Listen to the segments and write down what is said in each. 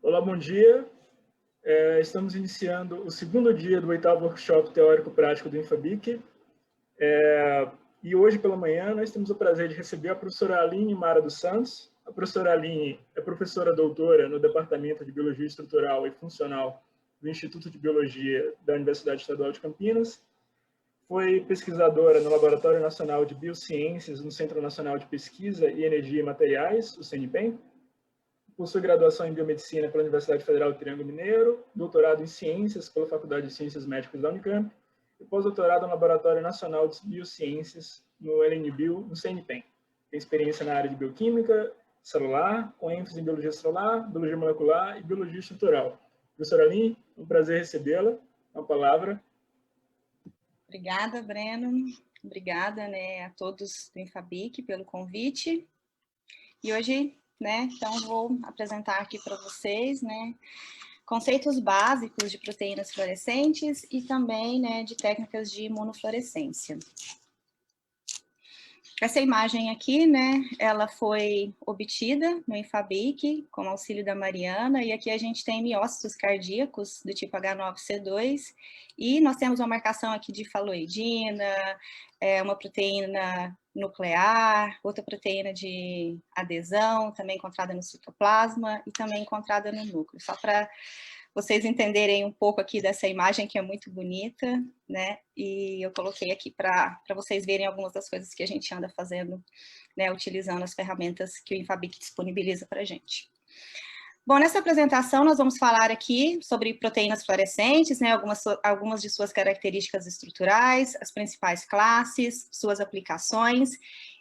Olá, bom dia. Estamos iniciando o segundo dia do 8º Workshop Teórico-Prático do INFABIC. E hoje pela manhã nós temos o prazer de receber a professora Aline Mara dos Santos. A professora Aline é professora doutora no Departamento de Biologia Estrutural e Funcional do Instituto de Biologia da Universidade Estadual de Campinas. Foi pesquisadora no Laboratório Nacional de Biociências no Centro Nacional de Pesquisa e Energia e Materiais, o CNPEM. Possui graduação em Biomedicina pela Universidade Federal do Triângulo Mineiro, doutorado em Ciências pela Faculdade de Ciências Médicas da Unicamp e pós-doutorado no Laboratório Nacional de Biociências no LNBio, no CNPEM. Tem experiência na área de bioquímica celular, com ênfase em biologia celular, biologia molecular e biologia estrutural. Professora Aline, um prazer recebê-la. A palavra. Obrigada, Breno. Obrigada, a todos do INFABIC pelo convite. E hoje, então vou apresentar aqui para vocês, conceitos básicos de proteínas fluorescentes e também, de técnicas de imunofluorescência. Essa imagem aqui, ela foi obtida no INFABIC com auxílio da Mariana, e aqui a gente tem miócitos cardíacos do tipo H9C2, e nós temos uma marcação aqui de faloidina, uma proteína nuclear, outra proteína de adesão, também encontrada no citoplasma e também encontrada no núcleo, só para vocês entenderem um pouco aqui dessa imagem que é muito bonita, e eu coloquei aqui para vocês verem algumas das coisas que a gente anda fazendo, utilizando as ferramentas que o INFABIC disponibiliza para a gente. Bom, nessa apresentação nós vamos falar aqui sobre proteínas fluorescentes, algumas de suas características estruturais, as principais classes, suas aplicações,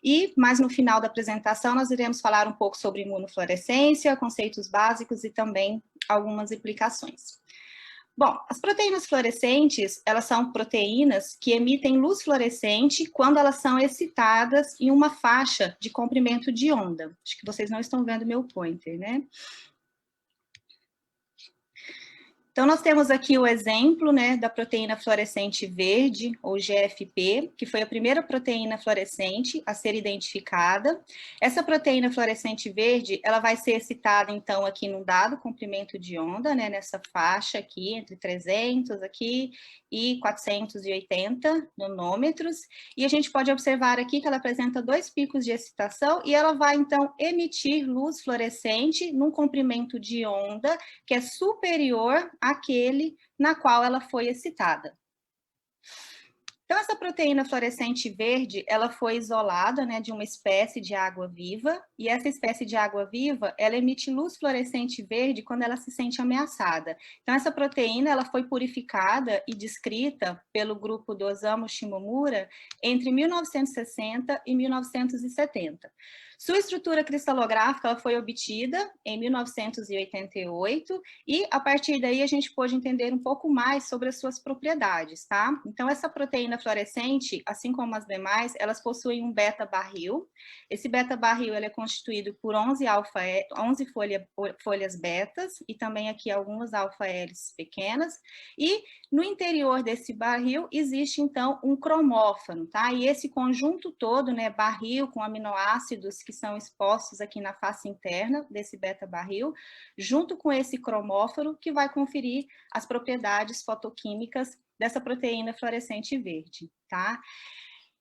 e mais no final da apresentação nós iremos falar um pouco sobre imunofluorescência, conceitos básicos e também algumas aplicações. Bom, as proteínas fluorescentes, elas são proteínas que emitem luz fluorescente quando elas são excitadas em uma faixa de comprimento de onda. Acho que vocês não estão vendo meu pointer, Então, nós temos aqui o exemplo, da proteína fluorescente verde, ou GFP, que foi a primeira proteína fluorescente a ser identificada. Essa proteína fluorescente verde, ela vai ser excitada, então, aqui num dado comprimento de onda, nessa faixa aqui, entre 300 aqui e 480 nanômetros. E a gente pode observar aqui que ela apresenta 2 picos de excitação e ela vai, então, emitir luz fluorescente num comprimento de onda que é superior àquele na qual ela foi excitada. Então, essa proteína fluorescente verde, ela foi isolada, de uma espécie de água-viva, e essa espécie de água-viva, ela emite luz fluorescente verde quando ela se sente ameaçada. Então, essa proteína, ela foi purificada e descrita pelo grupo do Osamu Shimomura entre 1960 e 1970. Sua estrutura cristalográfica ela foi obtida em 1988 e, a partir daí, a gente pôde entender um pouco mais sobre as suas propriedades, tá? Então, essa proteína fluorescente, assim como as demais, elas possuem um beta-barril. Esse beta-barril ele é constituído por 11 folhas betas e também aqui algumas alfa-hélices pequenas. E no interior desse barril existe, então, um cromófano, tá? E esse conjunto todo, barril com aminoácidos que são expostos aqui na face interna desse beta-barril, junto com esse cromóforo que vai conferir as propriedades fotoquímicas dessa proteína fluorescente verde, tá?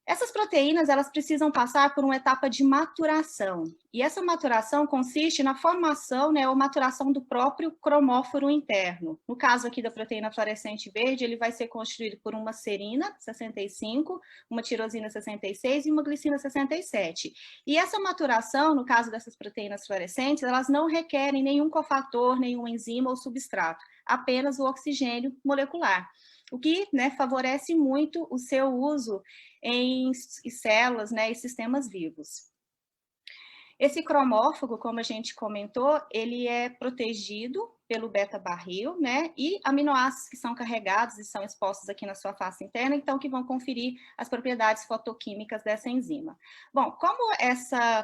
Essas proteínas, elas precisam passar por uma etapa de maturação, e essa maturação consiste na formação, ou maturação do próprio cromóforo interno. No caso aqui da proteína fluorescente verde, ele vai ser constituído por uma serina, 65, uma tirosina, 66 e uma glicina, 67. E essa maturação, no caso dessas proteínas fluorescentes, elas não requerem nenhum cofator, nenhum enzima ou substrato, apenas o oxigênio molecular, o que favorece muito o seu uso em células e sistemas vivos. Esse cromófago, como a gente comentou, ele é protegido pelo beta-barril, e aminoácidos que são carregados e são expostos aqui na sua face interna, então que vão conferir as propriedades fotoquímicas dessa enzima. Bom, como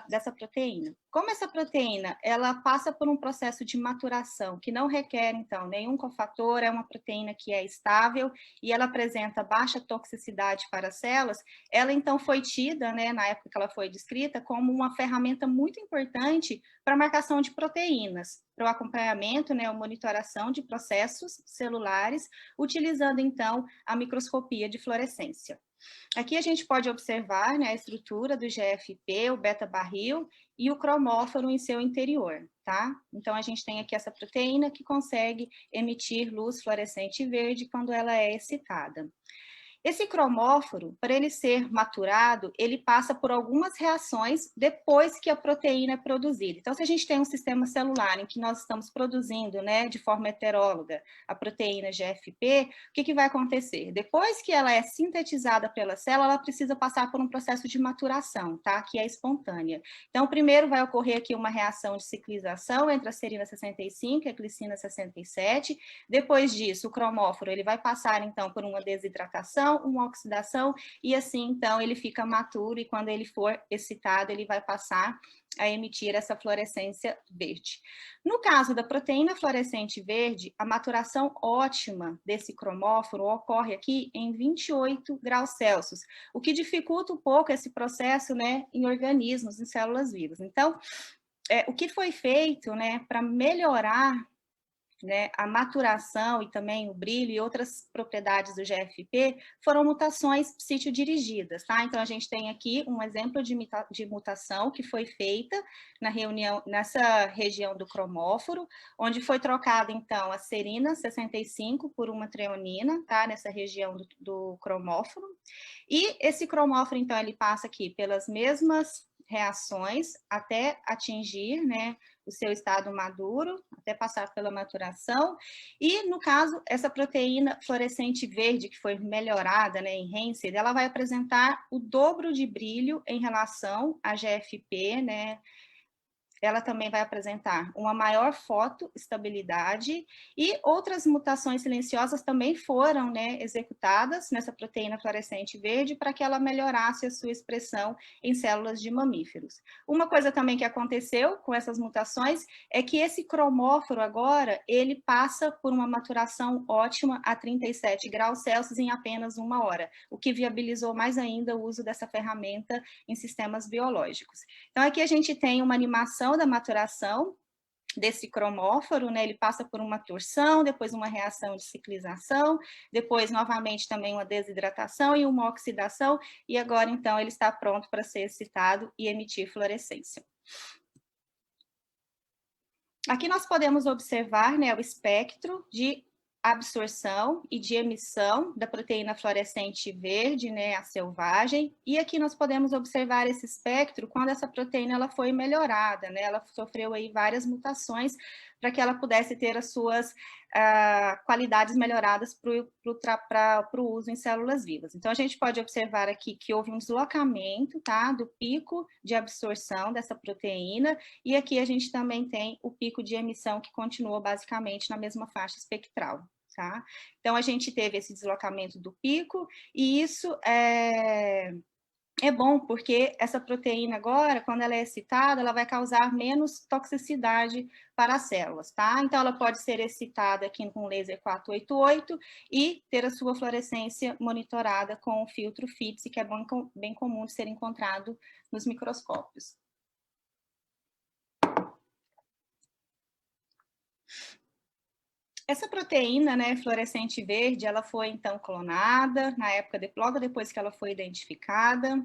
dessa proteína? Como essa proteína, ela passa por um processo de maturação que não requer, então, nenhum cofator, é uma proteína que é estável e ela apresenta baixa toxicidade para as células, ela então foi tida, na época que ela foi descrita, como uma ferramenta muito importante para a marcação de proteínas, para o acompanhamento, né, ou monitoração de processos celulares, utilizando, então, a microscopia de fluorescência. Aqui a gente pode observar, né, a estrutura do GFP, o beta-barril e o cromóforo em seu interior, tá? Então, a gente tem aqui essa proteína que consegue emitir luz fluorescente verde quando ela é excitada. Esse cromóforo, para ele ser maturado, ele passa por algumas reações depois que a proteína é produzida. Então, se a gente tem um sistema celular em que nós estamos produzindo, né, de forma heteróloga, a proteína GFP, o que vai acontecer? Depois que ela é sintetizada pela célula, ela precisa passar por um processo de maturação, tá? Que é espontânea. Então, primeiro vai ocorrer aqui uma reação de ciclização entre a serina 65 e a glicina 67. Depois disso, o cromóforo ele vai passar, então, por uma desidratação, uma oxidação, e assim, então, ele fica maturo, e quando ele for excitado, ele vai passar a emitir essa fluorescência verde. No caso da proteína fluorescente verde, a maturação ótima desse cromóforo ocorre aqui em 28 graus Celsius, o que dificulta um pouco esse processo, né, em organismos, em células vivas. Então, o que foi feito, né, para melhorar, né, a maturação e também o brilho e outras propriedades do GFP foram mutações sítio-dirigidas, tá? Então, a gente tem aqui um exemplo de mutação que foi feita nessa região do cromóforo, onde foi trocada, então, a serina 65 por uma treonina, tá? Nessa região do cromóforo. E esse cromóforo, então, ele passa aqui pelas mesmas reações até atingir, né, o seu estado maduro, até passar pela maturação, e no caso, essa proteína fluorescente verde, que foi melhorada, né, enhanced, ela vai apresentar o dobro de brilho em relação à GFP, né, ela também vai apresentar uma maior fotoestabilidade, e outras mutações silenciosas também foram, né, executadas nessa proteína fluorescente verde para que ela melhorasse a sua expressão em células de mamíferos. Uma coisa também que aconteceu com essas mutações é que esse cromóforo agora, ele passa por uma maturação ótima a 37 graus Celsius em apenas 1 hora, o que viabilizou mais ainda o uso dessa ferramenta em sistemas biológicos. Então, aqui a gente tem uma animação da maturação desse cromóforo, né? Ele passa por uma torção, depois uma reação de ciclização, depois novamente também uma desidratação e uma oxidação, e agora então ele está pronto para ser excitado e emitir fluorescência. Aqui nós podemos observar, né, o espectro de absorção e de emissão da proteína fluorescente verde, né, a selvagem, e aqui nós podemos observar esse espectro quando essa proteína ela foi melhorada, né, ela sofreu aí várias mutações para que ela pudesse ter as suas qualidades melhoradas para o uso em células vivas. Então, a gente pode observar aqui que houve um deslocamento, tá, do pico de absorção dessa proteína, e aqui a gente também tem o pico de emissão que continua basicamente na mesma faixa espectral. Tá? Então, a gente teve esse deslocamento do pico, e isso é bom, porque essa proteína agora, quando ela é excitada, ela vai causar menos toxicidade para as células, tá? Então, ela pode ser excitada aqui com laser 488 e ter a sua fluorescência monitorada com o filtro FITS, que é bem comum de ser encontrado nos microscópios. Essa proteína, né, fluorescente verde, ela foi então clonada na época, logo depois que ela foi identificada,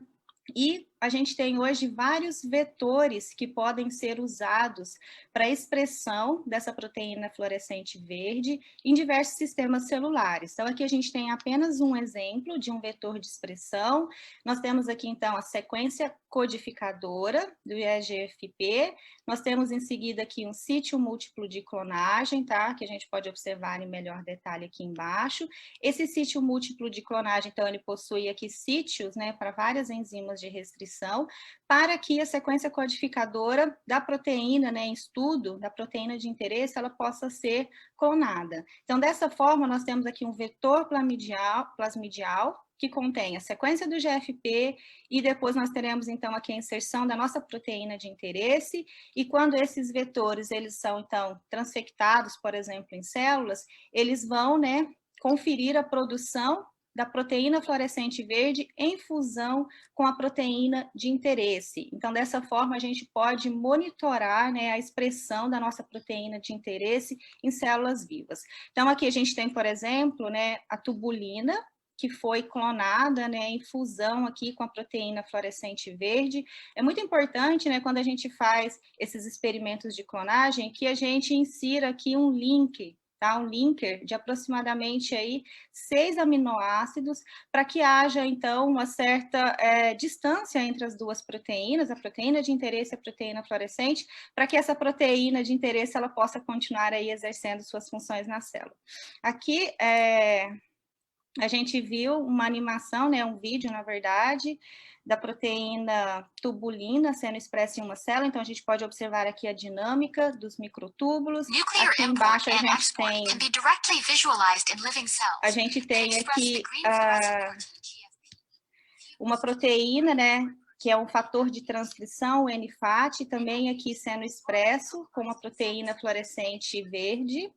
e a gente tem hoje vários vetores que podem ser usados para a expressão dessa proteína fluorescente verde em diversos sistemas celulares. Então, aqui a gente tem apenas um exemplo de um vetor de expressão. Nós temos aqui, então, a sequência codificadora do EGFP. Nós temos, em seguida, aqui um sítio múltiplo de clonagem, tá? Que a gente pode observar em melhor detalhe aqui embaixo. Esse sítio múltiplo de clonagem, então, ele possui aqui sítios, né, para várias enzimas de restrição, para que a sequência codificadora da proteína, né, em estudo, da proteína de interesse, ela possa ser clonada. Então, dessa forma, nós temos aqui um vetor plasmidial, que contém a sequência do GFP, e depois nós teremos, então, aqui a inserção da nossa proteína de interesse, e quando esses vetores, eles são, então, transfectados, por exemplo, em células, eles vão, né, conferir a produção da proteína fluorescente verde em fusão com a proteína de interesse. Então, dessa forma, a gente pode monitorar, né, a expressão da nossa proteína de interesse em células vivas. Então, aqui a gente tem, por exemplo, né, a tubulina, que foi clonada, né, em fusão aqui com a proteína fluorescente verde. É muito importante, né, quando a gente faz esses experimentos de clonagem, que a gente insira aqui um link, tá? Um linker de aproximadamente aí 6 aminoácidos, para que haja, então, uma certa distância entre as duas proteínas, a proteína de interesse e a proteína fluorescente, para que essa proteína de interesse ela possa continuar aí exercendo suas funções na célula. Aqui, a gente viu uma animação, né, um vídeo, na verdade, da proteína tubulina sendo expressa em uma célula. Então, a gente pode observar aqui a dinâmica dos microtúbulos. Aqui embaixo a gente tem aqui uma proteína, né, que é um fator de transcrição, o NFAT, também aqui sendo expresso com a proteína fluorescente verde.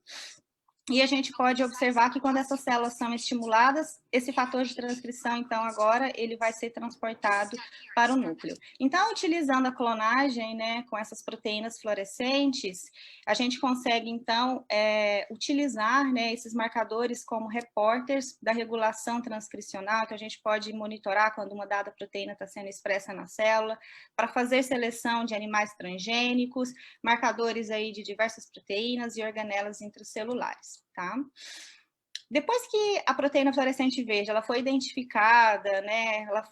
E a gente pode observar que quando essas células são estimuladas, esse fator de transcrição, então, agora, ele vai ser transportado para o núcleo. Então, utilizando a clonagem, né, com essas proteínas fluorescentes, a gente consegue, então, utilizar, né, esses marcadores como reporters da regulação transcricional. Então, a gente pode monitorar quando uma dada proteína está sendo expressa na célula, para fazer seleção de animais transgênicos, marcadores aí de diversas proteínas e organelas intracelulares. Tá? Depois que a proteína fluorescente verde ela foi identificada, né, ela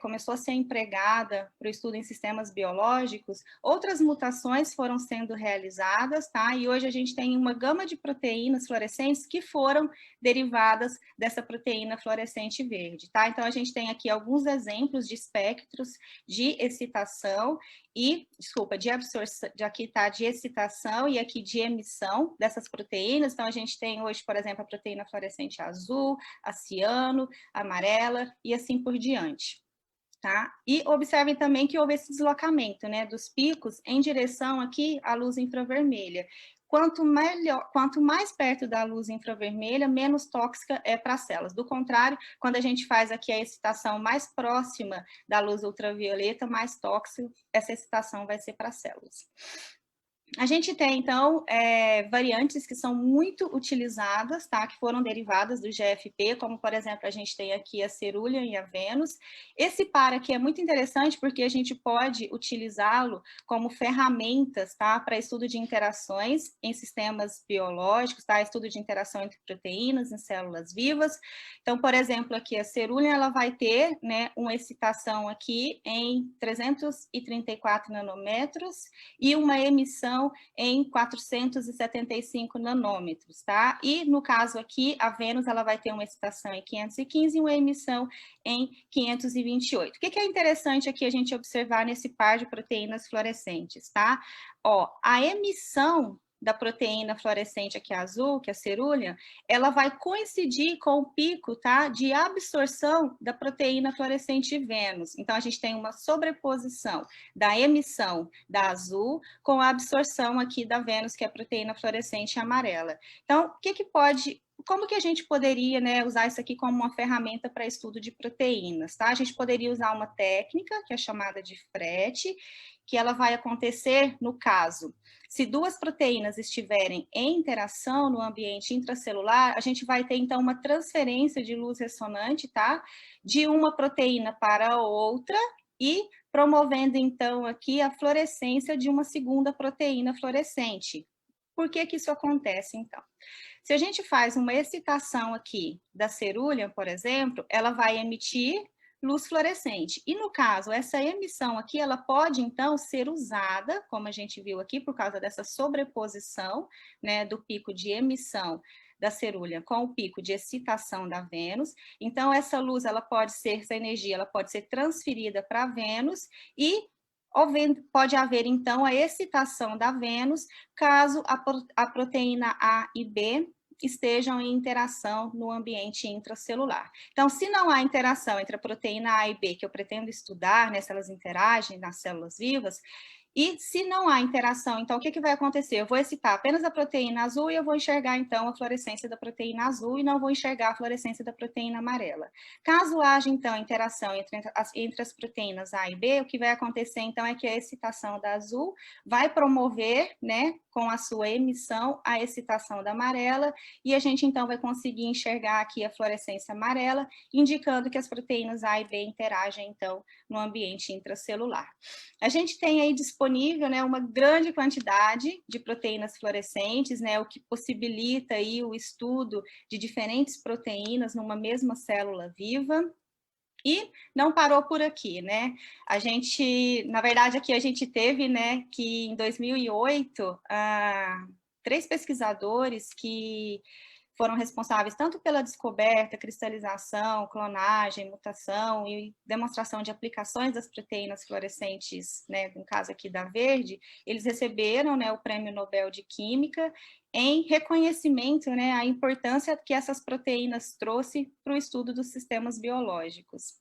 começou a ser empregada para o estudo em sistemas biológicos, outras mutações foram sendo realizadas, tá? E hoje a gente tem uma gama de proteínas fluorescentes que foram derivadas dessa proteína fluorescente verde, tá? Então a gente tem aqui alguns exemplos de espectros de excitação e, de absorção, aqui está de excitação e aqui de emissão dessas proteínas. Então a gente tem hoje, por exemplo, a proteína fluorescente azul, a ciano, a amarela e assim por diante. Tá? E observem também que houve esse deslocamento, né, dos picos em direção aqui à luz infravermelha. Quanto mais perto da luz infravermelha, menos tóxica é para as células. Do contrário, quando a gente faz aqui a excitação mais próxima da luz ultravioleta, mais tóxica essa excitação vai ser para as células. A gente tem, então, variantes que são muito utilizadas, tá? Que foram derivadas do GFP, como, por exemplo, a gente tem aqui a Cerulean e a Venus. Esse par aqui é muito interessante porque a gente pode utilizá-lo como ferramentas, tá? Para estudo de interações em sistemas biológicos, tá? Estudo de interação entre proteínas em células vivas. Então, por exemplo, aqui a Cerulean, ela vai ter, né, uma excitação aqui em 334 nanômetros e uma emissão em 475 nanômetros, tá? E no caso aqui, a Vênus, ela vai ter uma excitação em 515 e uma emissão em 528. O que é interessante aqui a gente observar nesse par de proteínas fluorescentes, tá? Ó, a emissão da proteína fluorescente aqui azul, que é a Cerulean, ela vai coincidir com o pico, tá, de absorção da proteína fluorescente Vênus. Então, a gente tem uma sobreposição da emissão da azul com a absorção aqui da Vênus, que é a proteína fluorescente amarela. Então, como que a gente poderia, né, usar isso aqui como uma ferramenta para estudo de proteínas, tá? A gente poderia usar uma técnica, que é chamada de FRET, que ela vai acontecer no caso, se duas proteínas estiverem em interação no ambiente intracelular, a gente vai ter, então, uma transferência de luz ressonante, tá? De uma proteína para outra e promovendo, então, aqui a fluorescência de uma segunda proteína fluorescente. Por que isso acontece, então? Se a gente faz uma excitação aqui da Cerulean, por exemplo, ela vai emitir luz fluorescente. E no caso, essa emissão aqui, ela pode então ser usada, como a gente viu aqui, por causa dessa sobreposição, né, do pico de emissão da Cerulean com o pico de excitação da Vênus. Então, essa luz, essa energia, ela pode ser transferida para a Vênus e pode haver, então, a excitação da Vênus, caso a proteína A e B estejam em interação no ambiente intracelular. Então, se não há interação entre a proteína A e B, que eu pretendo estudar, né, se elas interagem nas células vivas, E se não há interação, então o que vai acontecer? Eu vou excitar apenas a proteína azul e eu vou enxergar, então, a fluorescência da proteína azul e não vou enxergar a fluorescência da proteína amarela. Caso haja, então, interação entre as proteínas A e B, o que vai acontecer, então, é que a excitação da azul vai promover, né, com a sua emissão, a excitação da amarela, e a gente, então, vai conseguir enxergar aqui a fluorescência amarela, indicando que as proteínas A e B interagem, então, no ambiente intracelular. A gente tem aí disponível, né, uma grande quantidade de proteínas fluorescentes, né, o que possibilita aí o estudo de diferentes proteínas numa mesma célula viva. E não parou por aqui, né? A gente, na verdade, aqui a gente teve, né, que em 2008, 3 pesquisadores que foram responsáveis tanto pela descoberta, cristalização, clonagem, mutação e demonstração de aplicações das proteínas fluorescentes, né, no caso aqui da Verde, eles receberam, né, o Prêmio Nobel de Química em reconhecimento, né, à importância que essas proteínas trouxe para o estudo dos sistemas biológicos.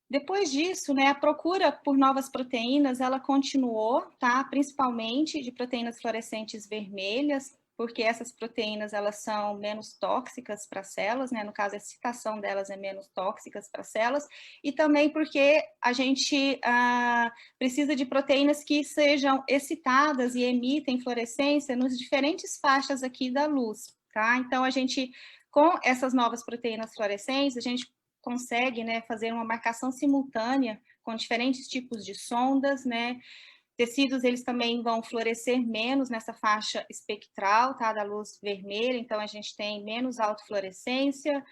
Depois disso, né, a procura por novas proteínas, ela continuou, tá? Principalmente de proteínas fluorescentes vermelhas, porque essas proteínas, elas são menos tóxicas para as células, né? No caso, a excitação delas é menos tóxicas para as células, e também porque a gente precisa de proteínas que sejam excitadas e emitem fluorescência nos diferentes faixas aqui da luz, tá? Então, a gente, com essas novas proteínas fluorescentes, a gente consegue, né, fazer uma marcação simultânea com diferentes tipos de sondas, né? Tecidos, eles também vão florescer menos nessa faixa espectral, tá, da luz vermelha, então a gente tem menos autofluorescência.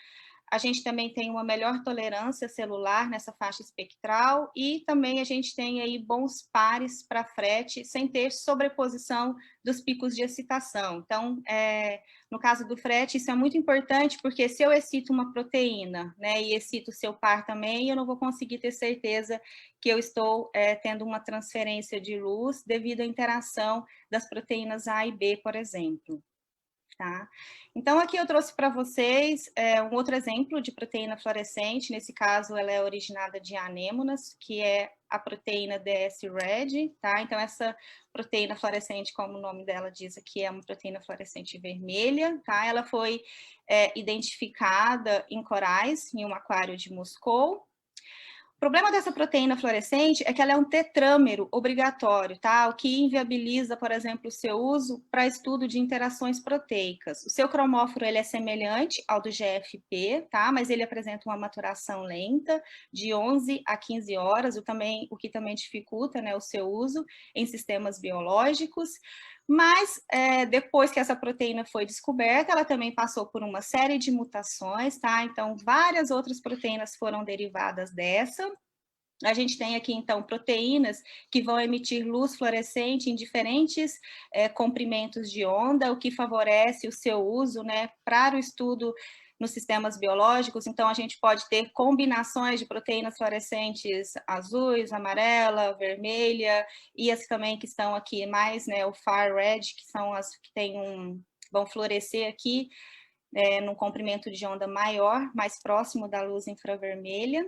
A gente também tem uma melhor tolerância celular nessa faixa espectral e também a gente tem aí bons pares para frete, sem ter sobreposição dos picos de excitação. Então, no caso do frete, isso é muito importante, porque se eu excito uma proteína, né, e excito o seu par também, eu não vou conseguir ter certeza que eu estou tendo uma transferência de luz devido à interação das proteínas A e B, por exemplo. Tá? Então, aqui eu trouxe para vocês um outro exemplo de proteína fluorescente, nesse caso ela é originada de anêmonas, que é a proteína DS-RED, tá? Então, essa proteína fluorescente, como o nome dela diz aqui, é uma proteína fluorescente vermelha, tá? Ela foi identificada em corais, em um aquário de Moscou. O problema dessa proteína fluorescente é que ela é um tetrâmero obrigatório, tá? O que inviabiliza, por exemplo, o seu uso para estudo de interações proteicas. O seu cromóforo, ele é semelhante ao do GFP, tá? Mas ele apresenta uma maturação lenta, de 11 a 15 horas, o que também dificulta, né, o seu uso em sistemas biológicos. Mas, depois que essa proteína foi descoberta, ela também passou por uma série de mutações, tá? Então, várias outras proteínas foram derivadas dessa. A gente tem aqui, então, proteínas que vão emitir luz fluorescente em diferentes comprimentos de onda, o que favorece o seu uso, né, para o estudo nos sistemas biológicos. Então, a gente pode ter combinações de proteínas fluorescentes azuis, amarela, vermelha, e as também que estão aqui mais, né, o far red, que são as que vão florescer aqui num comprimento de onda maior, mais próximo da luz infravermelha.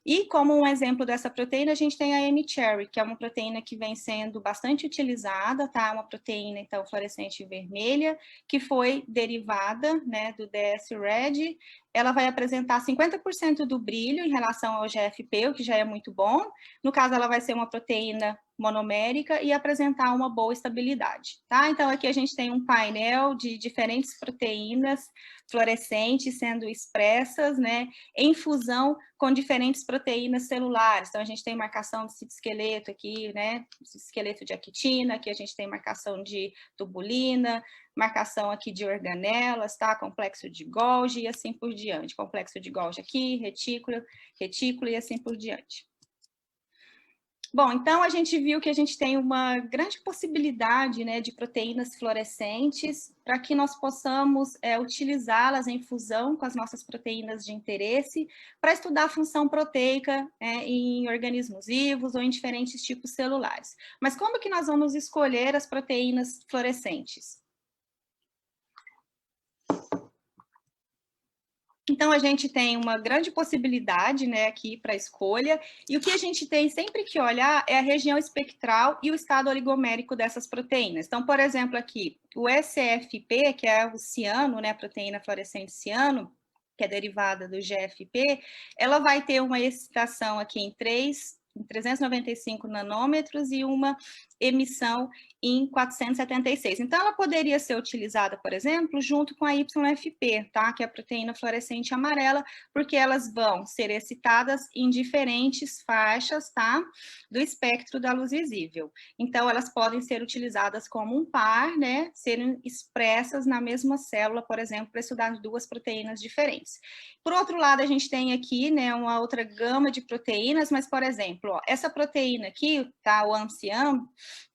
E como um exemplo dessa proteína, a gente tem a M-Cherry, que é uma proteína que vem sendo bastante utilizada, tá? Uma proteína, então, fluorescente vermelha, que foi derivada, né, do DS-RED. Ela vai apresentar 50% do brilho em relação ao GFP, o que já é muito bom. No caso, ela vai ser uma proteína monomérica e apresentar uma boa estabilidade, tá? Então, aqui a gente tem um painel de diferentes proteínas fluorescentes sendo expressas, né, em fusão com diferentes proteínas celulares. Então, a gente tem marcação de citoesqueleto aqui, né, esqueleto de actina, aqui a gente tem marcação de tubulina, marcação aqui de organelas, tá? Complexo de Golgi e assim por diante. Complexo de Golgi aqui, retículo e assim por diante. Bom, então a gente viu que a gente tem uma grande possibilidade, né, de proteínas fluorescentes para que nós possamos utilizá-las em fusão com as nossas proteínas de interesse para estudar a função proteica em organismos vivos ou em diferentes tipos celulares. Mas como que nós vamos escolher as proteínas fluorescentes? Então, a gente tem uma grande possibilidade, né, aqui para escolha, e o que a gente tem sempre que olhar é a região espectral e o estado oligomérico dessas proteínas. Então, por exemplo, aqui, o SFP, que é o ciano, né, proteína fluorescente ciano, que é derivada do GFP, ela vai ter uma excitação aqui em 395 nanômetros e uma emissão em 476. Então, ela poderia ser utilizada, por exemplo, junto com a YFP, tá? Que é a proteína fluorescente amarela, porque elas vão ser excitadas em diferentes faixas, tá? Do espectro da luz visível. Então, elas podem ser utilizadas como um par, né? Serem expressas na mesma célula, por exemplo, para estudar duas proteínas diferentes. Por outro lado, a gente tem aqui, né, uma outra gama de proteínas, mas, por exemplo, ó, essa proteína aqui, tá? O ANCIAM,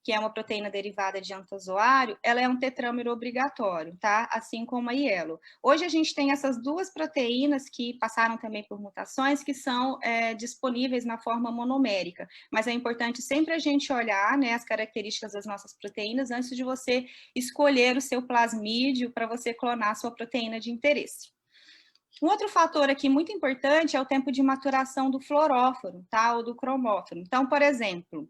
que é uma proteína derivada de antozoário, ela é um tetrâmero obrigatório, tá? Assim como a IELO. Hoje a gente tem essas duas proteínas que passaram também por mutações, que são disponíveis na forma monomérica, mas é importante sempre a gente olhar, né, as características das nossas proteínas antes de você escolher o seu plasmídio para você clonar a sua proteína de interesse. Um outro fator aqui muito importante é o tempo de maturação do fluoróforo, tá? Ou do cromóforo. Então, por exemplo,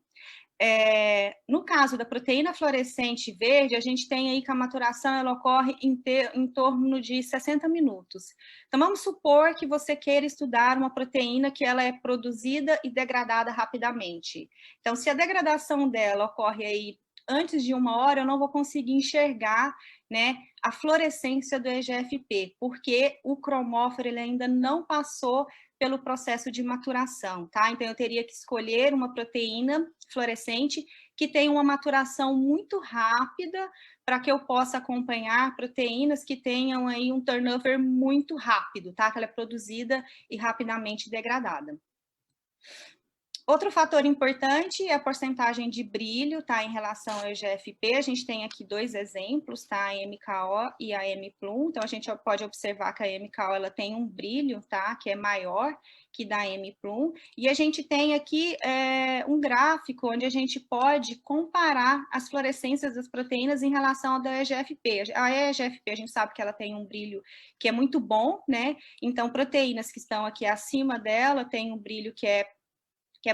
no caso da proteína fluorescente verde, a gente tem aí que a maturação ela ocorre em torno de 60 minutos. Então, vamos supor que você queira estudar uma proteína que ela é produzida e degradada rapidamente. Então, se a degradação dela ocorre aí antes de 1 hora, eu não vou conseguir enxergar, né, a fluorescência do EGFP, porque o cromóforo ele ainda não passou pelo processo de maturação, tá? Então, eu teria que escolher uma proteína fluorescente que tem uma maturação muito rápida para que eu possa acompanhar proteínas que tenham aí um turnover muito rápido, tá? Que ela é produzida e rapidamente degradada. Outro fator importante é a porcentagem de brilho, tá, em relação ao EGFP. A gente tem aqui dois exemplos, tá, a MKO e a M-Plum. Então, a gente pode observar que a MKO ela tem um brilho, tá, que é maior que da M-Plum. E a gente tem aqui um gráfico onde a gente pode comparar as fluorescências das proteínas em relação ao da EGFP. A EGFP, a gente sabe que ela tem um brilho que é muito bom, né? Então, proteínas que estão aqui acima dela têm um brilho que é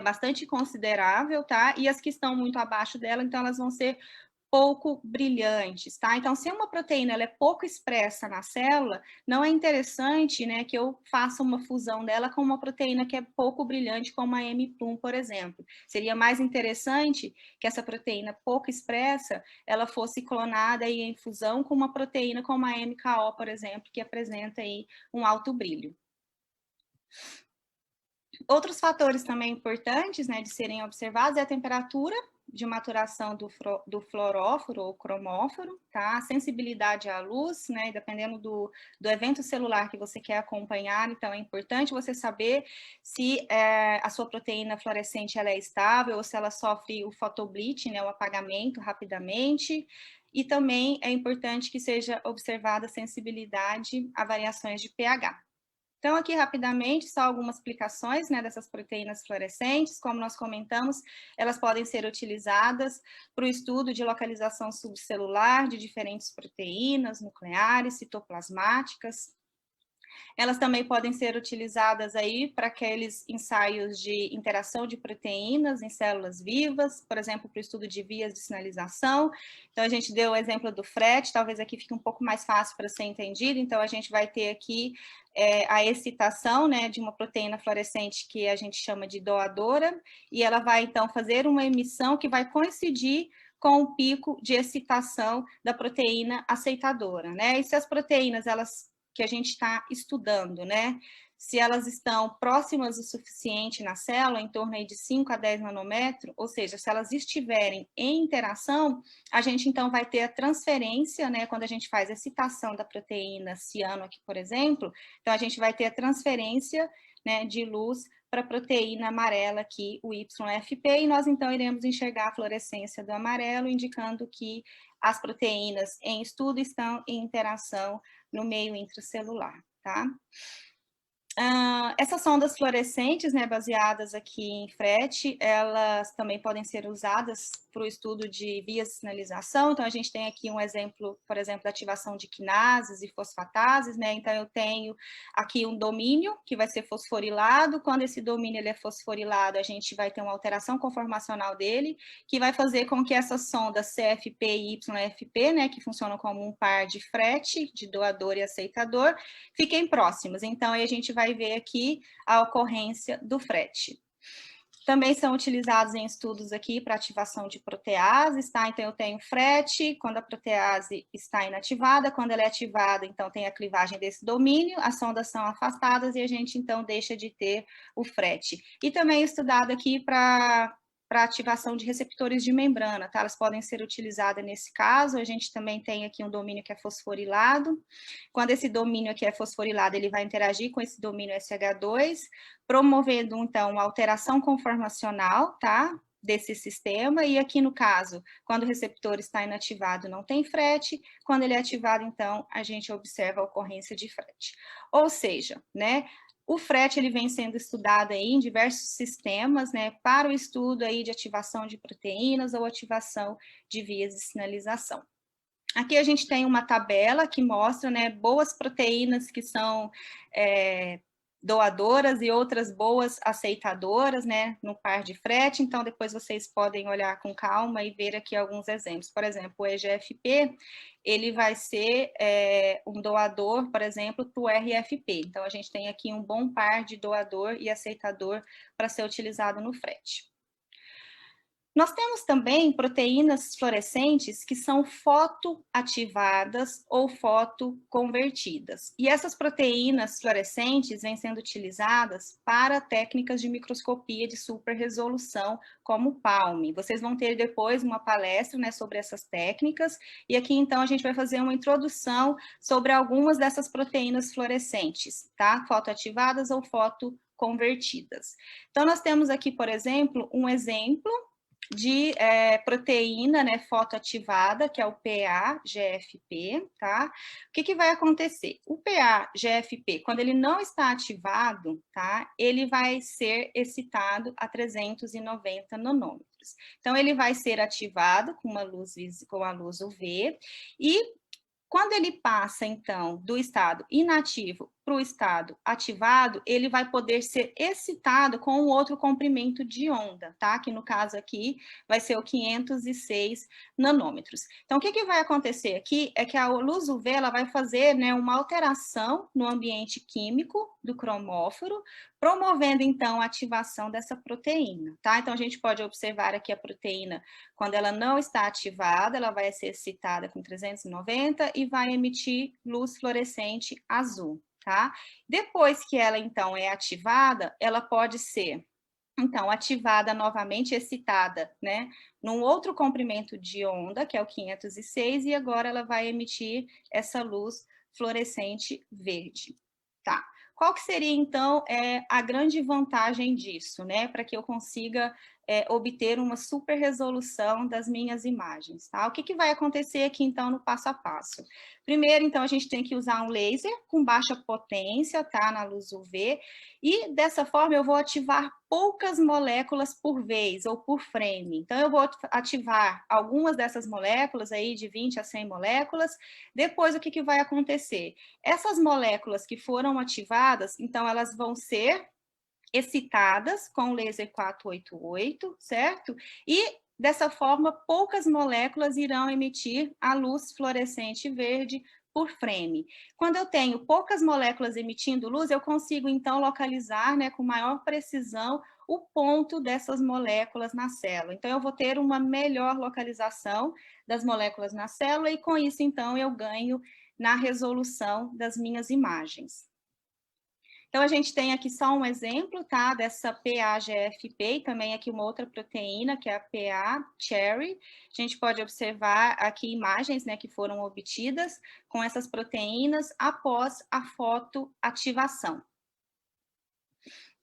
bastante considerável, tá? E as que estão muito abaixo dela, então elas vão ser pouco brilhantes, tá? Então, se uma proteína ela é pouco expressa na célula, não é interessante, né, que eu faça uma fusão dela com uma proteína que é pouco brilhante, como a M-Plum, por exemplo. Seria mais interessante que essa proteína pouco expressa, ela fosse clonada aí em fusão com uma proteína como a MKO, por exemplo, que apresenta aí um alto brilho. Outros fatores também importantes, né, de serem observados é a temperatura de maturação do fluoróforo ou cromóforo, tá? A sensibilidade à luz, né, dependendo do evento celular que você quer acompanhar, então é importante você saber se a sua proteína fluorescente ela é estável ou se ela sofre o photobleach, né, o apagamento rapidamente. E também é importante que seja observada a sensibilidade a variações de pH. Então, aqui rapidamente, só algumas explicações, né, dessas proteínas fluorescentes. Como nós comentamos, elas podem ser utilizadas para o estudo de localização subcelular de diferentes proteínas nucleares, citoplasmáticas. Elas também podem ser utilizadas aí para aqueles ensaios de interação de proteínas em células vivas, por exemplo, para o estudo de vias de sinalização. Então, a gente deu o exemplo do FRET, talvez aqui fique um pouco mais fácil para ser entendido. Então, a gente vai ter aqui a excitação, né, de uma proteína fluorescente que a gente chama de doadora, e ela vai, então, fazer uma emissão que vai coincidir com o pico de excitação da proteína aceitadora, né? E se as proteínas, elas que a gente está estudando, né? Se elas estão próximas o suficiente na célula, em torno aí de 5 a 10 nanômetros, ou seja, se elas estiverem em interação, a gente então vai ter a transferência, né? Quando a gente faz a excitação da proteína ciano aqui, por exemplo, então a gente vai ter a transferência, né, de luz para a proteína amarela aqui, o YFP, e nós então iremos enxergar a fluorescência do amarelo, indicando que as proteínas em estudo estão em interação no meio intracelular, tá? Essas sondas fluorescentes, né, baseadas aqui em FRET, elas também podem ser usadas para o estudo de vias de sinalização. Então, a gente tem aqui um exemplo, por exemplo, da ativação de quinases e fosfatases, né? Então, eu tenho aqui um domínio que vai ser fosforilado. Quando esse domínio ele é fosforilado, a gente vai ter uma alteração conformacional dele, que vai fazer com que essas sondas CFP e YFP, né, que funcionam como um par de FRET, de doador e aceitador, fiquem próximas. Então, aí a gente vai ver aqui a ocorrência do FRET. Também são utilizados em estudos aqui para ativação de proteases, tá? Então, eu tenho FRET, quando a protease está inativada, quando ela é ativada, então tem a clivagem desse domínio, as sondas são afastadas e a gente, então, deixa de ter o FRET. E também estudado aqui para ativação de receptores de membrana, tá? Elas podem ser utilizadas nesse caso. A gente também tem aqui um domínio que é fosforilado. Quando esse domínio aqui é fosforilado, ele vai interagir com esse domínio SH2, promovendo, então, uma alteração conformacional, tá? Desse sistema, e aqui no caso, quando o receptor está inativado, não tem FRET, quando ele é ativado, então, a gente observa a ocorrência de FRET. Ou seja, né, o FRET ele vem sendo estudado aí em diversos sistemas, né, para o estudo aí de ativação de proteínas ou ativação de vias de sinalização. Aqui a gente tem uma tabela que mostra, né, boas proteínas que são doadoras e outras boas aceitadoras, né, no par de FRET. Então, depois vocês podem olhar com calma e ver aqui alguns exemplos. Por exemplo, o EGFP, ele vai ser um doador, por exemplo, para o RFP. Então, a gente tem aqui um bom par de doador e aceitador para ser utilizado no FRET. Nós temos também proteínas fluorescentes que são fotoativadas ou fotoconvertidas. E essas proteínas fluorescentes vêm sendo utilizadas para técnicas de microscopia de super resolução, como o PALM. Vocês vão ter depois uma palestra, né, sobre essas técnicas, e aqui então a gente vai fazer uma introdução sobre algumas dessas proteínas fluorescentes, tá? Fotoativadas ou fotoconvertidas. Então, nós temos aqui, por exemplo, um exemplo de proteína, né, fotoativada, que é o PA-GFP, tá? O que vai acontecer? O PA-GFP, quando ele não está ativado, tá? Ele vai ser excitado a 390 nanômetros. Então, ele vai ser ativado com a luz UV e quando ele passa, então, do estado inativo para o estado ativado, ele vai poder ser excitado com um outro comprimento de onda, tá? Que no caso aqui vai ser o 506 nanômetros. Então, o que vai acontecer aqui é que a luz UV ela vai fazer, né, uma alteração no ambiente químico do cromóforo, promovendo, então, a ativação dessa proteína, tá? Então, a gente pode observar aqui a proteína, quando ela não está ativada, ela vai ser excitada com 390 e vai emitir luz fluorescente azul, tá? Depois que ela, então, é ativada, ela pode ser, então, ativada novamente, excitada, né, num outro comprimento de onda, que é o 506, e agora ela vai emitir essa luz fluorescente verde, tá? Qual que seria, então, a grande vantagem disso, né, para que eu consiga obter uma super resolução das minhas imagens, tá? O que vai acontecer aqui, então, no passo a passo? Primeiro, então, a gente tem que usar um laser com baixa potência, tá, na luz UV, e dessa forma eu vou ativar poucas moléculas por vez ou por frame. Então, eu vou ativar algumas dessas moléculas aí, de 20 a 100 moléculas. Depois, o que vai acontecer? Essas moléculas que foram ativadas, então, elas vão ser excitadas com o laser 488, certo? E, dessa forma, poucas moléculas irão emitir a luz fluorescente verde por frame. Quando eu tenho poucas moléculas emitindo luz, eu consigo, então, localizar, né, com maior precisão o ponto dessas moléculas na célula. Então, eu vou ter uma melhor localização das moléculas na célula e, com isso, então, eu ganho na resolução das minhas imagens. Então, a gente tem aqui só um exemplo, tá, dessa PA-GFP, e também aqui uma outra proteína, que é a PA-Cherry. A gente pode observar aqui imagens, né, que foram obtidas com essas proteínas após a fotoativação.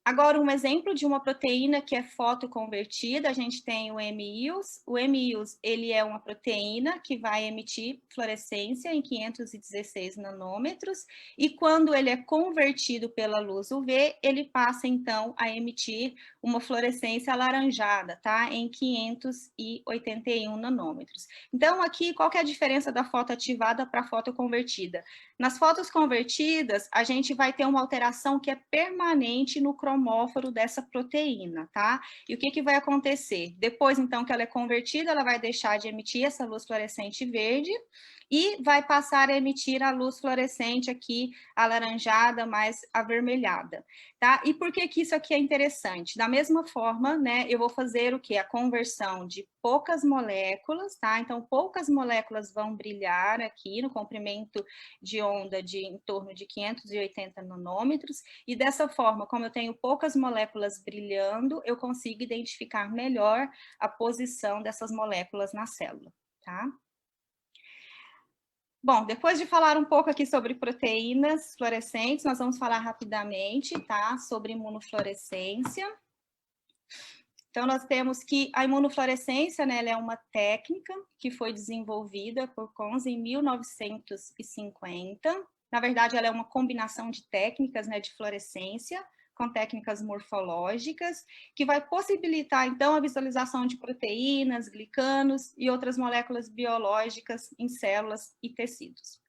Agora, um exemplo de uma proteína que é fotoconvertida, a gente tem o hemios. O hemios, ele é uma proteína que vai emitir fluorescência em 516 nanômetros, e quando ele é convertido pela luz UV, ele passa, então, a emitir uma fluorescência alaranjada, tá? Em 581 nanômetros. Então, aqui, qual que é a diferença da fotoativada para a fotoconvertida? Nas fotos convertidas, a gente vai ter uma alteração que é permanente no cromóforo dessa proteína, tá? E o que que vai acontecer? Depois, então, que ela é convertida, ela vai deixar de emitir essa luz fluorescente verde e vai passar a emitir a luz fluorescente aqui, alaranjada, mais avermelhada, tá? E por que que isso aqui é interessante? Da mesma forma, né, eu vou fazer o quê? A conversão de poucas moléculas, tá? Então, poucas moléculas vão brilhar aqui no comprimento de onda de em torno de 580 nanômetros, e dessa forma, como eu tenho poucas moléculas brilhando, eu consigo identificar melhor a posição dessas moléculas na célula, tá? Bom, depois de falar um pouco aqui sobre proteínas fluorescentes, nós vamos falar rapidamente, tá? Sobre imunofluorescência. Então, nós temos que a imunofluorescência, né, ela é uma técnica que foi desenvolvida por Conze em 1950. Na verdade, ela é uma combinação de técnicas, né, de fluorescência com técnicas morfológicas, que vai possibilitar, então, a visualização de proteínas, glicanos e outras moléculas biológicas em células e tecidos.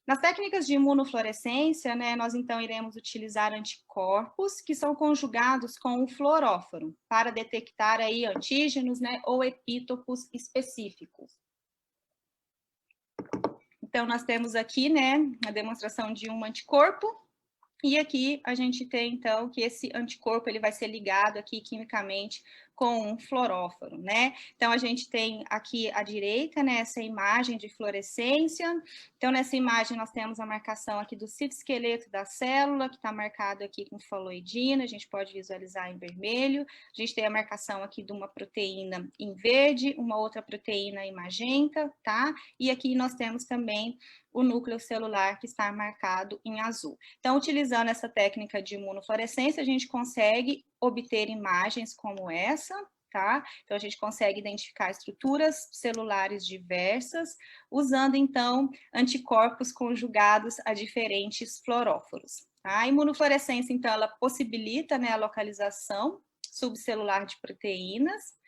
Nas técnicas de imunofluorescência, né, nós então iremos utilizar anticorpos que são conjugados com o fluoróforo para detectar aí antígenos, né, ou epítopos específicos. Então, nós temos aqui, né, a demonstração de um anticorpo, e aqui a gente tem, então, que esse anticorpo ele vai ser ligado aqui quimicamente com um fluoróforo, né? Então, a gente tem aqui à direita, né, essa imagem de fluorescência. Então, nessa imagem, nós temos a marcação aqui do citoesqueleto da célula, que está marcado aqui com faloidina, a gente pode visualizar em vermelho. A gente tem a marcação aqui de uma proteína em verde, uma outra proteína em magenta, tá? E aqui nós temos também o núcleo celular que está marcado em azul. Então, utilizando essa técnica de imunofluorescência, a gente consegue obter imagens como essa, tá? Então, a gente consegue identificar estruturas celulares diversas, usando, então, anticorpos conjugados a diferentes fluoróforos. A imunofluorescência, então, ela possibilita, né, a localização subcelular de proteínas.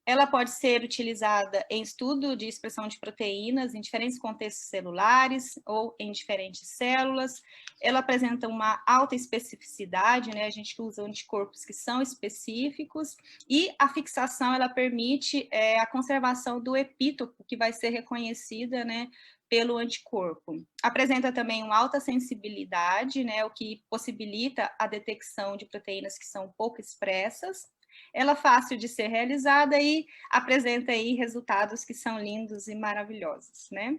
Ela pode ser utilizada em estudo de expressão de proteínas em diferentes contextos celulares ou em diferentes células. Ela apresenta uma alta especificidade, né? A gente usa anticorpos que são específicos, e a fixação ela permite a conservação do epítopo, que vai ser reconhecida, né, pelo anticorpo. Apresenta também uma alta sensibilidade, né, o que possibilita a detecção de proteínas que são pouco expressas. Ela é fácil de ser realizada e apresenta aí resultados que são lindos e maravilhosos, né?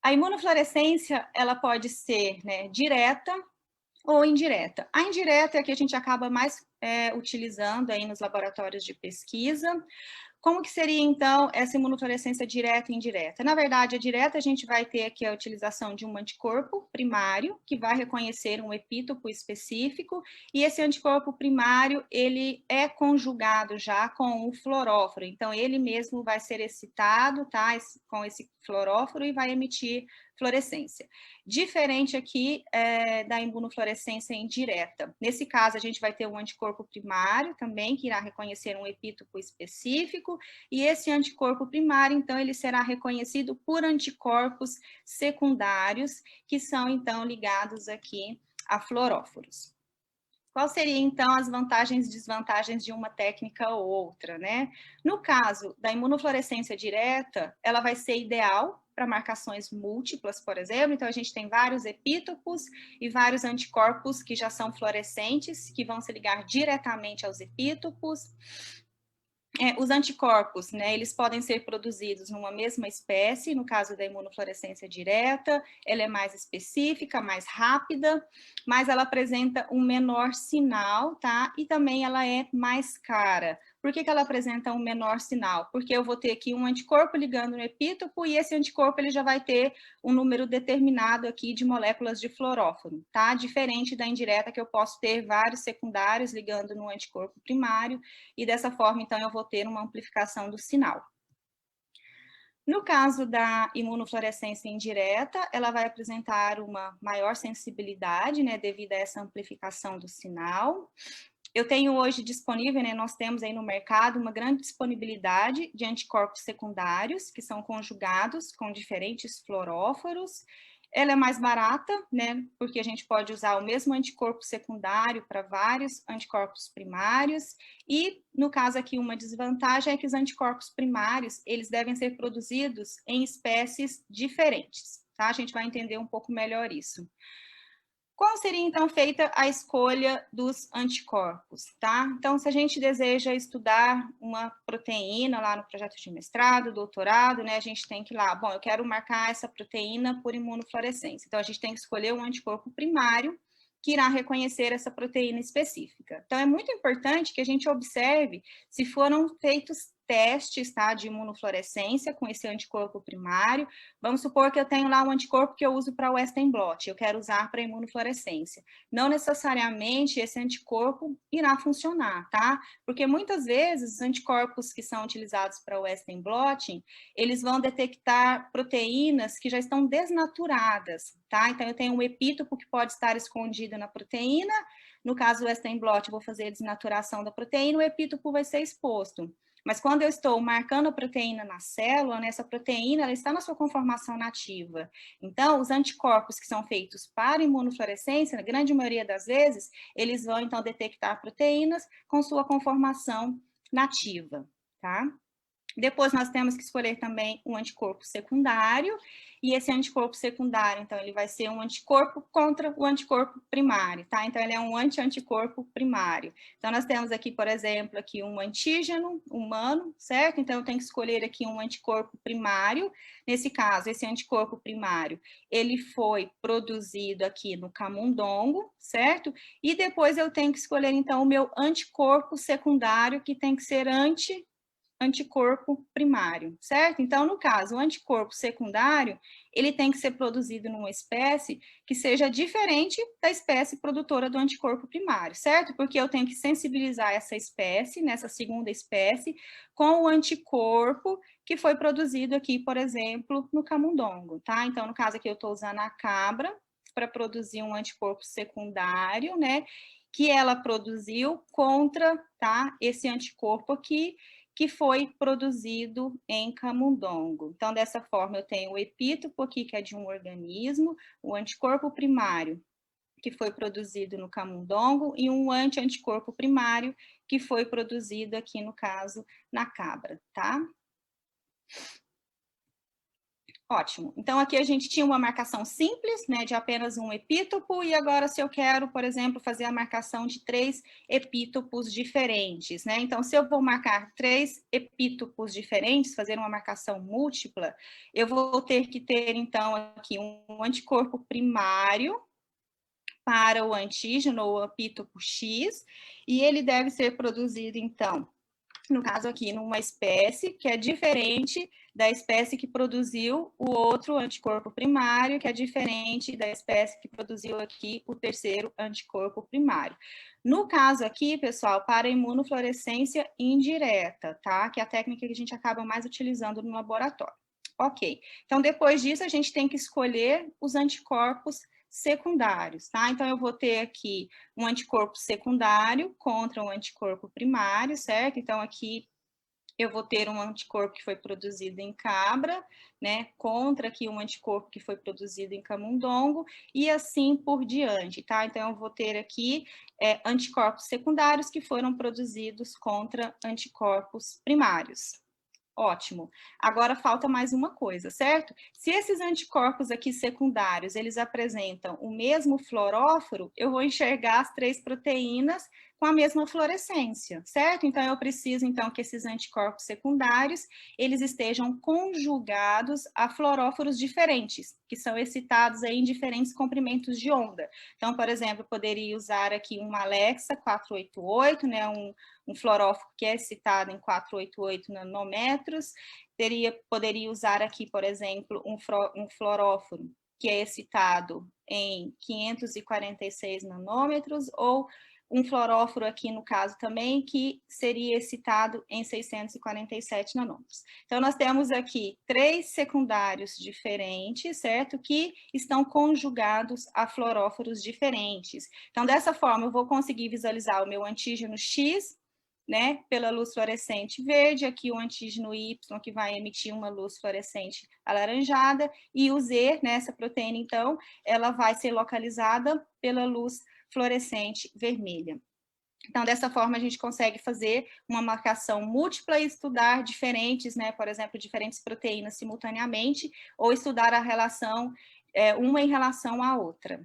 A imunofluorescência, ela pode ser, né, direta ou indireta. A indireta é a que a gente acaba mais utilizando aí nos laboratórios de pesquisa. Como que seria, então, essa imunofluorescência direta e indireta? Na verdade, a direta a gente vai ter aqui a utilização de um anticorpo primário, que vai reconhecer um epítopo específico, e esse anticorpo primário, ele é conjugado já com o fluoróforo, então ele mesmo vai ser excitado, tá, com esse fluoróforo e vai emitir fluorescência. Diferente aqui da imunofluorescência indireta. Nesse caso, a gente vai ter um anticorpo primário também, que irá reconhecer um epítopo específico, e esse anticorpo primário, então, ele será reconhecido por anticorpos secundários, que são, então, ligados aqui a fluoróforos. Qual seria, então, as vantagens e desvantagens de uma técnica ou outra, né? No caso da imunofluorescência direta, ela vai ser ideal para marcações múltiplas, por exemplo. Então, a gente tem vários epítopos e vários anticorpos que já são fluorescentes, que vão se ligar diretamente aos epítopos. Os anticorpos, né, eles podem ser produzidos numa mesma espécie, no caso da imunofluorescência direta, ela é mais específica, mais rápida, mas ela apresenta um menor sinal, tá? E também ela é mais cara. Por que ela apresenta um menor sinal? Porque eu vou ter aqui um anticorpo ligando no epítopo e esse anticorpo ele já vai ter um número determinado aqui de moléculas de fluoróforo, tá? Diferente da indireta, que eu posso ter vários secundários ligando no anticorpo primário e dessa forma, então, eu vou ter uma amplificação do sinal. No caso da imunofluorescência indireta, ela vai apresentar uma maior sensibilidade, né, devido a essa amplificação do sinal. Eu tenho hoje disponível, né, nós temos aí no mercado uma grande disponibilidade de anticorpos secundários, que são conjugados com diferentes fluoróforos. Ela é mais barata, né, porque a gente pode usar o mesmo anticorpo secundário para vários anticorpos primários, e no caso aqui uma desvantagem é que os anticorpos primários, eles devem ser produzidos em espécies diferentes, tá? A gente vai entender um pouco melhor isso. Como seria, então, feita a escolha dos anticorpos, tá? Então, se a gente deseja estudar uma proteína lá no projeto de mestrado, doutorado, né, a gente tem que ir lá, bom, eu quero marcar essa proteína por imunofluorescência. Então, a gente tem que escolher um anticorpo primário que irá reconhecer essa proteína específica. Então, é muito importante que a gente observe se foram feitos testes, tá, de imunofluorescência com esse anticorpo primário. Vamos supor que eu tenho lá um anticorpo que eu uso para Western blot, eu quero usar para imunofluorescência. Não necessariamente esse anticorpo irá funcionar, tá? Porque muitas vezes os anticorpos que são utilizados para Western blotting, eles vão detectar proteínas que já estão desnaturadas, tá? Então eu tenho um epítopo que pode estar escondido na proteína. No caso do Western blot, eu vou fazer a desnaturação da proteína, o epítopo vai ser exposto. Mas quando eu estou marcando a proteína na célula, né, essa proteína ela está na sua conformação nativa. Então, os anticorpos que são feitos para imunofluorescência, na grande maioria das vezes, eles vão, então, detectar proteínas com sua conformação nativa, tá? Depois nós temos que escolher também um anticorpo secundário, e esse anticorpo secundário, então, ele vai ser um anticorpo contra o anticorpo primário, tá? Então, ele é um anti-anticorpo primário. Então, nós temos aqui, por exemplo, aqui um antígeno humano, certo? Então, eu tenho que escolher aqui um anticorpo primário. Nesse caso, esse anticorpo primário, ele foi produzido aqui no camundongo, certo? E depois eu tenho que escolher, então, o meu anticorpo secundário, que tem que ser anticorpo primário, certo? Então, no caso, o anticorpo secundário, ele tem que ser produzido numa espécie que seja diferente da espécie produtora do anticorpo primário, certo? Porque eu tenho que sensibilizar essa espécie, nessa segunda espécie, com o anticorpo que foi produzido aqui, por exemplo, no camundongo, tá? Então, no caso aqui, eu estou usando a cabra para produzir um anticorpo secundário, né? Que ela produziu contra, tá? Esse anticorpo aqui, que foi produzido em camundongo. Então, dessa forma, eu tenho o epítopo aqui, que é de um organismo, o anticorpo primário, que foi produzido no camundongo, e um anti-anticorpo primário, que foi produzido aqui, no caso, na cabra, tá? Ótimo. Então, aqui a gente tinha uma marcação simples, né, de apenas um epítopo, e agora se eu quero, por exemplo, fazer a marcação de 3 epítopos diferentes, né? Então, se eu vou marcar 3 epítopos diferentes, fazer uma marcação múltipla, eu vou ter que ter, então, aqui um anticorpo primário para o antígeno, ou epítopo X, e ele deve ser produzido, então, no caso aqui, numa espécie que é diferente da espécie que produziu o outro anticorpo primário, que é diferente da espécie que produziu aqui o terceiro anticorpo primário. No caso aqui, pessoal, para imunofluorescência indireta, tá? Que é a técnica que a gente acaba mais utilizando no laboratório. Ok. Então, depois disso, a gente tem que escolher os anticorpos secundários, tá? Então, eu vou ter aqui um anticorpo secundário contra um anticorpo primário, certo? Então, aqui eu vou ter um anticorpo que foi produzido em cabra, né? Contra aqui um anticorpo que foi produzido em camundongo, e assim por diante, tá? Então, eu vou ter aqui anticorpos secundários que foram produzidos contra anticorpos primários. Ótimo. Agora falta mais uma coisa, certo? Se esses anticorpos aqui secundários, eles apresentam o mesmo fluoróforo, eu vou enxergar as 3 proteínas com a mesma fluorescência, certo? Então, eu preciso, então, que esses anticorpos secundários, eles estejam conjugados a fluoróforos diferentes, que são excitados aí em diferentes comprimentos de onda. Então, por exemplo, eu poderia usar aqui uma Alexa 488, né, um fluoróforo que é excitado em 488 nanômetros, poderia usar aqui, por exemplo, um fluoróforo que é excitado em 546 nanômetros, ou um fluoróforo aqui, no caso também, que seria excitado em 647 nanômetros. Então, nós temos aqui 3 secundários diferentes, certo? Que estão conjugados a fluoróforos diferentes. Então, dessa forma, eu vou conseguir visualizar o meu antígeno X, né, pela luz fluorescente verde, aqui o antígeno Y, que vai emitir uma luz fluorescente alaranjada, e o Z, né, essa proteína, então, ela vai ser localizada pela luz fluorescente vermelha. Então, dessa forma, a gente consegue fazer uma marcação múltipla e estudar diferentes, né, por exemplo, diferentes proteínas simultaneamente, ou estudar a relação, uma em relação à outra.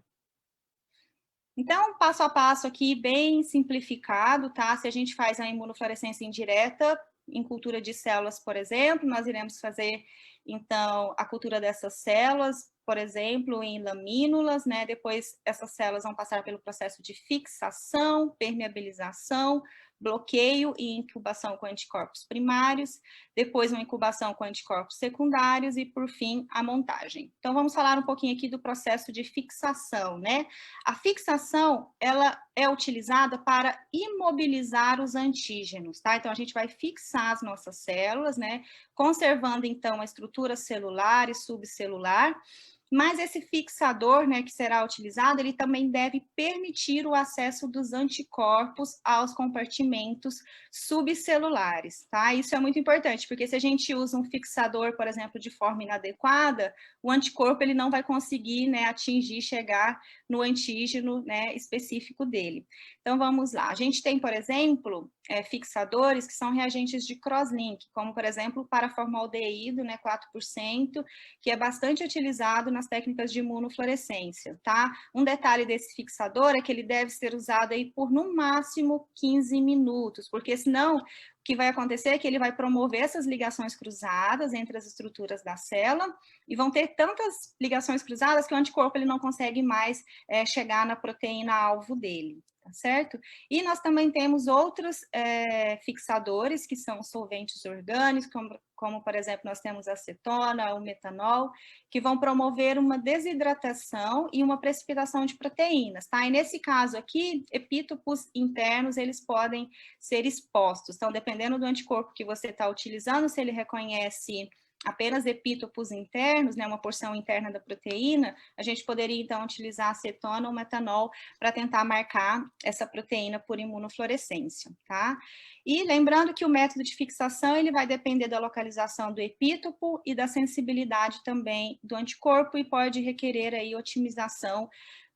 Então, passo a passo aqui, bem simplificado, tá? Se a gente faz a imunofluorescência indireta, em cultura de células, por exemplo, nós iremos fazer, então, a cultura dessas células, por exemplo, em lamínulas, né? Depois, essas células vão passar pelo processo de fixação, permeabilização, bloqueio e incubação com anticorpos primários, depois uma incubação com anticorpos secundários e, por fim, a montagem. Então, vamos falar um pouquinho aqui do processo de fixação, né? A fixação, ela é utilizada para imobilizar os antígenos, tá? Então, a gente vai fixar as nossas células, né? Conservando, então, a estrutura celular e subcelular, mas esse fixador, né, que será utilizado, ele também deve permitir o acesso dos anticorpos aos compartimentos subcelulares, tá? Isso é muito importante, porque se a gente usa um fixador, por exemplo, de forma inadequada, o anticorpo ele não vai conseguir, né, atingir, chegar no antígeno, né, específico dele. Então, vamos lá. A gente tem, por exemplo, fixadores que são reagentes de crosslink, como, por exemplo, o paraformaldeído, né, 4%, que é bastante utilizado nas técnicas de imunofluorescência, tá? Um detalhe desse fixador é que ele deve ser usado aí por, no máximo, 15 minutos, porque senão o que vai acontecer é que ele vai promover essas ligações cruzadas entre as estruturas da célula e vão ter tantas ligações cruzadas que o anticorpo ele não consegue mais chegar na proteína-alvo dele, tá certo? E nós também temos outros fixadores, que são solventes orgânicos, como, por exemplo, nós temos a acetona, o metanol, que vão promover uma desidratação e uma precipitação de proteínas, tá? E nesse caso aqui, epítopos internos, eles podem ser expostos. Então, dependendo do anticorpo que você está utilizando, se ele reconhece apenas epítopos internos, né, uma porção interna da proteína, a gente poderia, então, utilizar acetona ou metanol para tentar marcar essa proteína por imunofluorescência, tá? E lembrando que o método de fixação, ele vai depender da localização do epítopo e da sensibilidade também do anticorpo e pode requerer aí otimização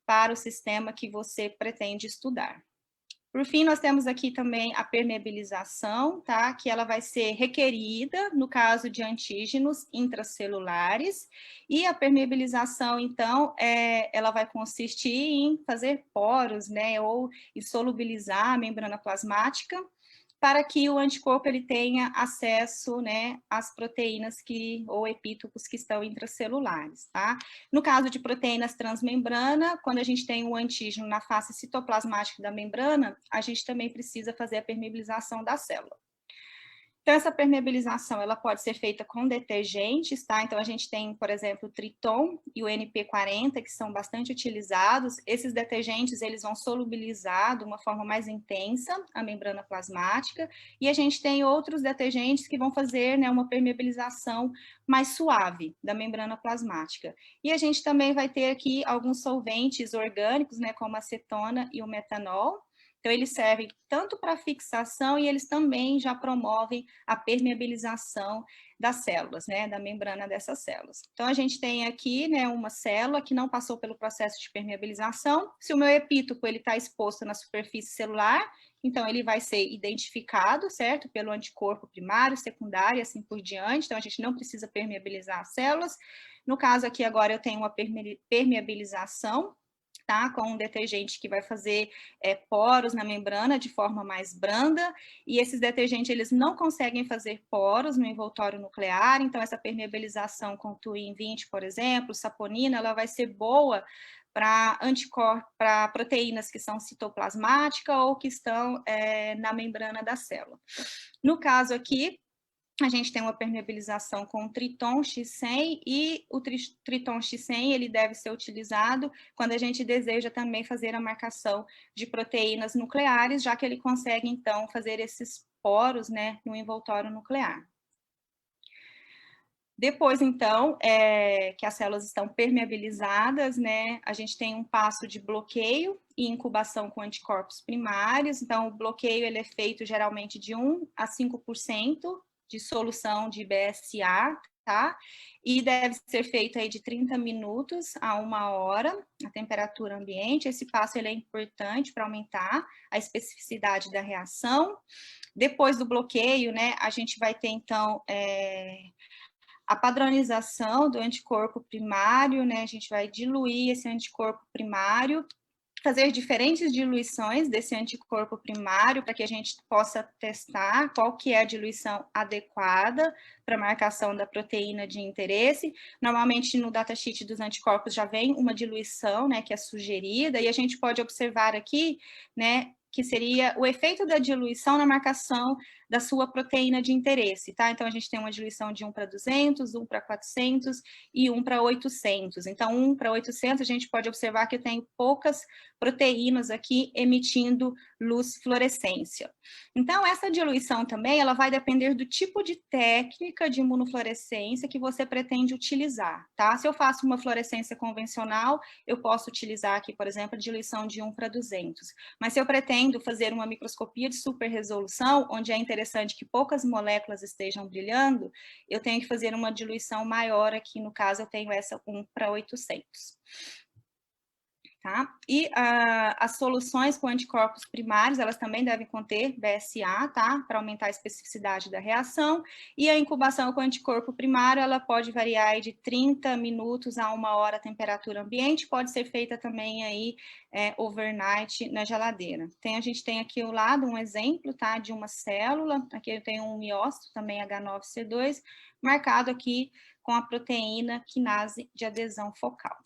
para o sistema que você pretende estudar. Por fim, nós temos aqui também a permeabilização, tá? Que ela vai ser requerida no caso de antígenos intracelulares, e a permeabilização, então, ela vai consistir em fazer poros, né? Ou insolubilizar a membrana plasmática, para que o anticorpo ele tenha acesso, né, às proteínas ou epítopos que estão intracelulares, tá? No caso de proteínas transmembrana, quando a gente tem um antígeno na face citoplasmática da membrana, a gente também precisa fazer a permeabilização da célula. Então, essa permeabilização, ela pode ser feita com detergentes, tá? Então, a gente tem, por exemplo, o Triton e o NP40, que são bastante utilizados. Esses detergentes, eles vão solubilizar de uma forma mais intensa a membrana plasmática, e a gente tem outros detergentes que vão fazer, né, uma permeabilização mais suave da membrana plasmática. E a gente também vai ter aqui alguns solventes orgânicos, né, como a acetona e o metanol. Então, eles servem tanto para fixação e eles também já promovem a permeabilização das células, né, da membrana dessas células. Então, a gente tem aqui, né, uma célula que não passou pelo processo de permeabilização. Se o meu epítopo ele está exposto na superfície celular, então ele vai ser identificado, certo, pelo anticorpo primário, secundário e assim por diante. Então, a gente não precisa permeabilizar as células. No caso aqui agora eu tenho uma permeabilização tá? Com um detergente que vai fazer poros na membrana de forma mais branda, e esses detergentes, eles não conseguem fazer poros no envoltório nuclear, então essa permeabilização com Twin 20, por exemplo, saponina, ela vai ser boa para proteínas que são citoplasmáticas ou que estão na membrana da célula. No caso aqui, a gente tem uma permeabilização com o Triton X100 e o Triton X100 ele deve ser utilizado quando a gente deseja também fazer a marcação de proteínas nucleares, já que ele consegue, então, fazer esses poros, né, no envoltório nuclear. Depois, então, que as células estão permeabilizadas, né, a gente tem um passo de bloqueio e incubação com anticorpos primários. Então, o bloqueio ele é feito geralmente de 1 a 5% de solução de BSA, tá? E deve ser feito aí de 30 minutos a 1 hora, a temperatura ambiente. Esse passo ele é importante para aumentar a especificidade da reação. Depois do bloqueio, né, a gente vai ter, então, a padronização do anticorpo primário, né? A gente vai diluir esse anticorpo primário, fazer diferentes diluições desse anticorpo primário para que a gente possa testar qual que é a diluição adequada para marcação da proteína de interesse. Normalmente no datasheet dos anticorpos já vem uma diluição, né, que é sugerida, e a gente pode observar aqui, né, que seria o efeito da diluição na marcação da sua proteína de interesse, tá? Então, a gente tem uma diluição de 1 para 200, 1 para 400 e 1 para 800. Então, 1 para 800, a gente pode observar que eu tenho poucas proteínas aqui emitindo luz fluorescência. Então, essa diluição também, ela vai depender do tipo de técnica de imunofluorescência que você pretende utilizar, tá? Se eu faço uma fluorescência convencional, eu posso utilizar aqui, por exemplo, a diluição de 1 para 200. Mas se eu pretendo fazer uma microscopia de super resolução, onde é interessante que poucas moléculas estejam brilhando, eu tenho que fazer uma diluição maior aqui, no caso eu tenho essa 1 para 800. Tá? E as soluções com anticorpos primários, elas também devem conter BSA, tá? Para aumentar a especificidade da reação. E a incubação com anticorpo primário, ela pode variar de 30 minutos a 1 hora a temperatura ambiente, pode ser feita também aí overnight na geladeira. A gente tem aqui ao lado um exemplo, tá? De uma célula, aqui eu tenho um miócito, também H9C2, marcado aqui com a proteína quinase de adesão focal.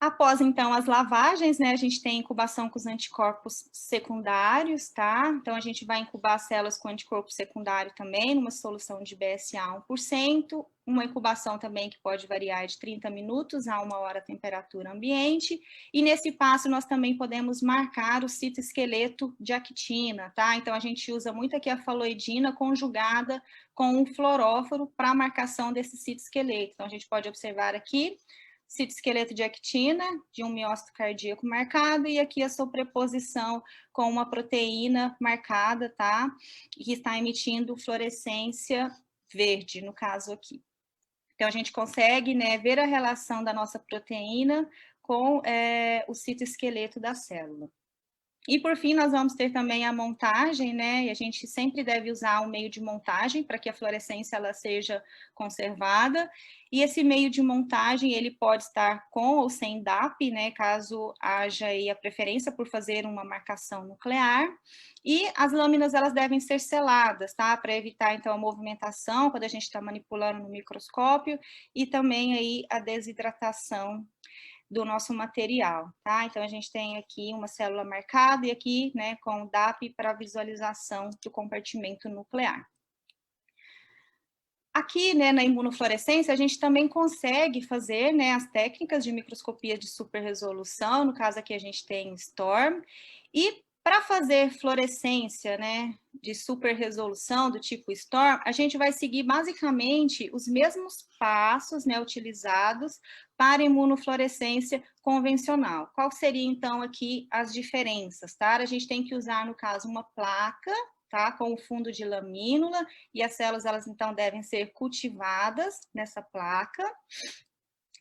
Após, então, as lavagens, né, a gente tem incubação com os anticorpos secundários, tá? Então, a gente vai incubar as células com anticorpo secundário também, numa solução de BSA 1%, uma incubação também que pode variar de 30 minutos a 1 hora a temperatura ambiente, e nesse passo nós também podemos marcar o citoesqueleto de actina, tá? Então, a gente usa muito aqui a faloidina conjugada com um fluoróforo para a marcação desse citoesqueleto. Então, a gente pode observar aqui citoesqueleto de actina, de um miócito cardíaco marcado, e aqui a sobreposição com uma proteína marcada, tá? E que está emitindo fluorescência verde, no caso aqui. Então, a gente consegue, né, ver a relação da nossa proteína com o citoesqueleto da célula. E, por fim, nós vamos ter também a montagem, né, e a gente sempre deve usar um meio de montagem para que a fluorescência ela seja conservada, e esse meio de montagem, ele pode estar com ou sem DAP, né, caso haja aí a preferência por fazer uma marcação nuclear, e as lâminas, elas devem ser seladas, tá, para evitar, então, a movimentação, quando a gente está manipulando no microscópio, e também aí a desidratação do nosso material, tá? Então, a gente tem aqui uma célula marcada e aqui, né, com o DAP para visualização do compartimento nuclear. Aqui, né, na imunofluorescência, a gente também consegue fazer, né, as técnicas de microscopia de super resolução, no caso aqui a gente tem STORM, e para fazer fluorescência, né, de super resolução do tipo STORM, a gente vai seguir basicamente os mesmos passos, né, utilizados para imunofluorescência convencional. Qual seria, então, aqui as diferenças, tá? A gente tem que usar, no caso, uma placa, tá, com o fundo de lamínula, e as células, elas, então, devem ser cultivadas nessa placa.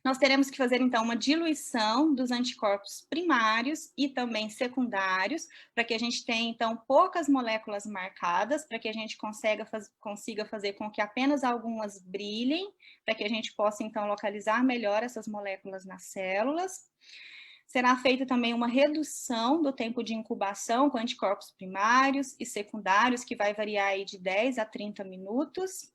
Nós teremos que fazer, então, uma diluição dos anticorpos primários e também secundários, para que a gente tenha, então, poucas moléculas marcadas, para que a gente consiga fazer com que apenas algumas brilhem, para que a gente possa, então, localizar melhor essas moléculas nas células. Será feita também uma redução do tempo de incubação com anticorpos primários e secundários, que vai variar aí de 10 a 30 minutos.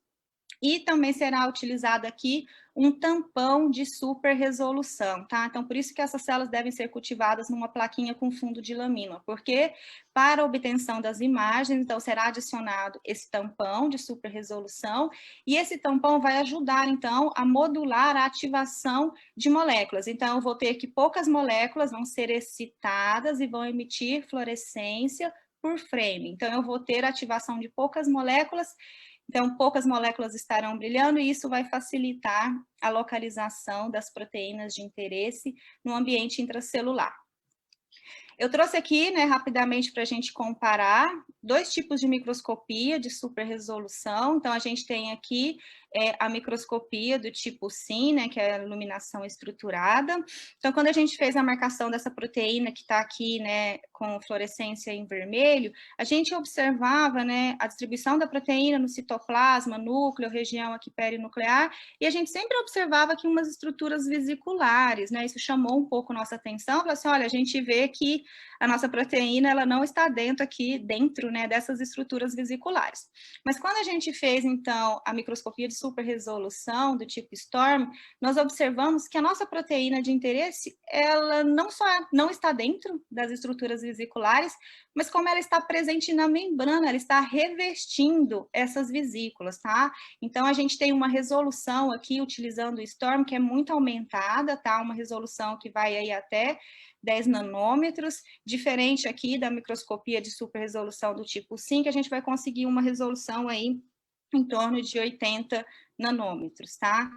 E também será utilizado aqui um tampão de super resolução, tá? Então, por isso que essas células devem ser cultivadas numa plaquinha com fundo de lamina, porque para a obtenção das imagens, então, será adicionado esse tampão de super resolução, e esse tampão vai ajudar, então, a modular a ativação de moléculas. Então, eu vou ter que poucas moléculas vão ser excitadas e vão emitir fluorescência por frame. Então, eu vou ter ativação de poucas moléculas. Então, poucas moléculas estarão brilhando e isso vai facilitar a localização das proteínas de interesse no ambiente intracelular. Eu trouxe aqui, né, rapidamente para a gente comparar dois tipos de microscopia de super resolução. Então, a gente tem aqui a microscopia do tipo SIM, né, que é a iluminação estruturada. Então, quando a gente fez a marcação dessa proteína que está aqui, né, com fluorescência em vermelho, a gente observava, né, a distribuição da proteína no citoplasma, núcleo, região aqui perinuclear, e a gente sempre observava aqui umas estruturas vesiculares, né, isso chamou um pouco nossa atenção, falou assim, olha, a gente vê que a nossa proteína, ela não está dentro, né, dessas estruturas vesiculares. Mas quando a gente fez, então, a microscopia de super resolução do tipo STORM, nós observamos que a nossa proteína de interesse, ela não só não está dentro das estruturas vesiculares, mas como ela está presente na membrana, ela está revestindo essas vesículas, tá? Então, a gente tem uma resolução aqui, utilizando o STORM, que é muito aumentada, tá? Uma resolução que vai aí até 10 nanômetros, diferente aqui da microscopia de super resolução do tipo SIM, que a gente vai conseguir uma resolução aí em torno de 80 nanômetros, tá?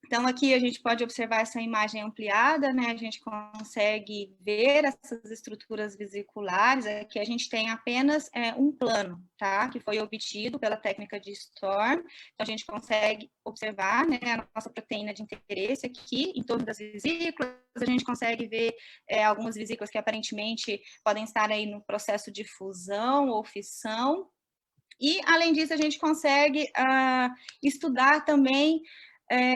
Então, aqui a gente pode observar essa imagem ampliada, né? A gente consegue ver essas estruturas vesiculares. Aqui a gente tem apenas um plano, tá? Que foi obtido pela técnica de STORM. Então, a gente consegue observar, né, a nossa proteína de interesse aqui em torno das vesículas. A gente consegue ver algumas vesículas que aparentemente podem estar aí no processo de fusão ou fissão. E, além disso, a gente consegue estudar também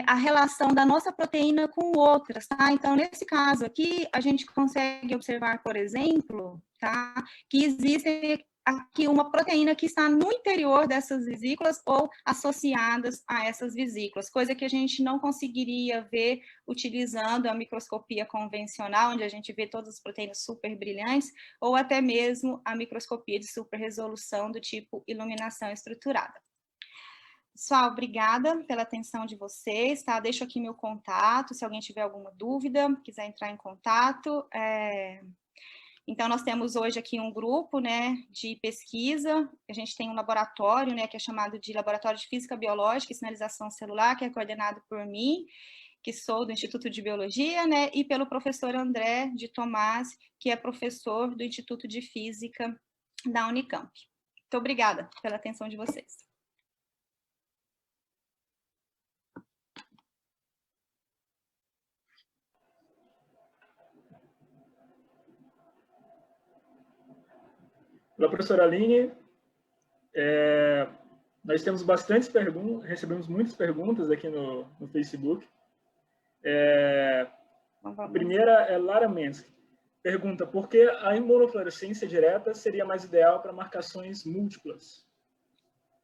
a relação da nossa proteína com outras, tá? Então, nesse caso aqui, a gente consegue observar, por exemplo, tá, que existe aqui uma proteína que está no interior dessas vesículas ou associadas a essas vesículas, coisa que a gente não conseguiria ver utilizando a microscopia convencional, onde a gente vê todas as proteínas super brilhantes, ou até mesmo a microscopia de super resolução do tipo iluminação estruturada. Pessoal, obrigada pela atenção de vocês, tá? Deixo aqui meu contato, se alguém tiver alguma dúvida, quiser entrar em contato. Então, nós temos hoje aqui um grupo, né, de pesquisa, a gente tem um laboratório, né, que é chamado de Laboratório de Física Biológica e Sinalização Celular, que é coordenado por mim, que sou do Instituto de Biologia, né, e pelo professor André de Tomás, que é professor do Instituto de Física da Unicamp. Muito obrigada pela atenção de vocês. Olá, professora Aline. Nós temos bastantes perguntas, recebemos muitas perguntas aqui no Facebook. A primeira é Lara Mensky. Pergunta, por que a imunofluorescência direta seria mais ideal para marcações múltiplas?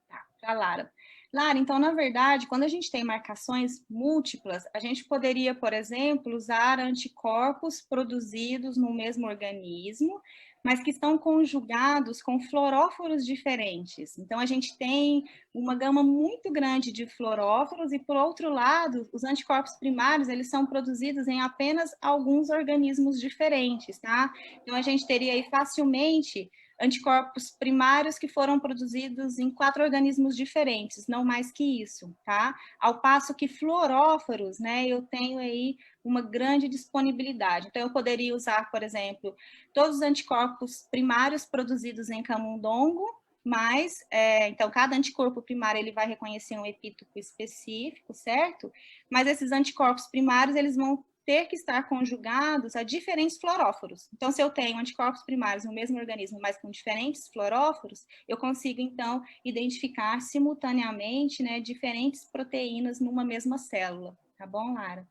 Tá, para Lara. Lara, então, na verdade, quando a gente tem marcações múltiplas, a gente poderia, por exemplo, usar anticorpos produzidos no mesmo organismo, mas que estão conjugados com fluoróforos diferentes. Então, a gente tem uma gama muito grande de fluoróforos e, por outro lado, os anticorpos primários, eles são produzidos em apenas alguns organismos diferentes, tá? Então, a gente teria aí facilmente anticorpos primários que foram produzidos em 4 organismos diferentes, não mais que isso, tá? Ao passo que fluoróforos, né, eu tenho aí uma grande disponibilidade. Então, eu poderia usar, por exemplo, todos os anticorpos primários produzidos em camundongo, mas, então, cada anticorpo primário, ele vai reconhecer um epítopo específico, certo? Mas esses anticorpos primários, eles vão ter que estar conjugados a diferentes fluoróforos. Então, se eu tenho anticorpos primários no mesmo organismo, mas com diferentes fluoróforos, eu consigo, então, identificar simultaneamente, né, diferentes proteínas numa mesma célula. Tá bom, Lara?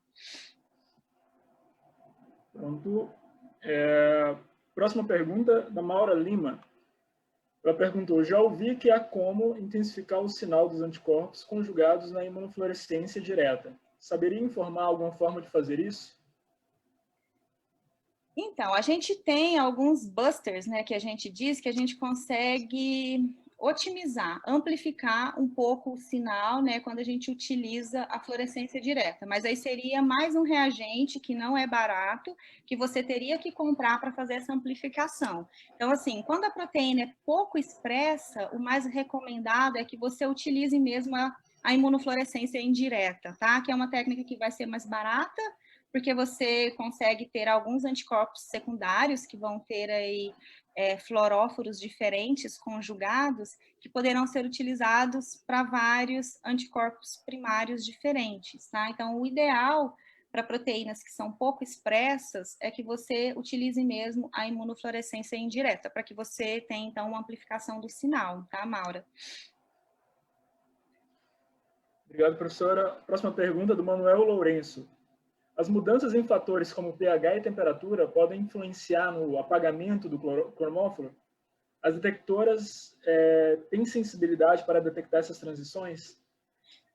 Pronto. Próxima pergunta, da Maura Lima. Ela perguntou, já ouvi que há como intensificar o sinal dos anticorpos conjugados na imunofluorescência direta. Saberia informar alguma forma de fazer isso? Então, a gente tem alguns busters, né, que a gente diz que a gente consegue otimizar, amplificar um pouco o sinal, né, quando a gente utiliza a fluorescência direta. Mas aí seria mais um reagente que não é barato, que você teria que comprar para fazer essa amplificação. Então, assim, quando a proteína é pouco expressa, o mais recomendado é que você utilize mesmo a imunofluorescência indireta, tá? Que é uma técnica que vai ser mais barata, porque você consegue ter alguns anticorpos secundários que vão ter aí fluoróforos diferentes conjugados, que poderão ser utilizados para vários anticorpos primários diferentes, tá? Então, o ideal para proteínas que são pouco expressas é que você utilize mesmo a imunofluorescência indireta, para que você tenha, então, uma amplificação do sinal, tá, Maura? Obrigado, professora. Próxima pergunta do Manuel Lourenço. As mudanças em fatores como pH e temperatura podem influenciar no apagamento do cromóforo? As detectoras têm sensibilidade para detectar essas transições?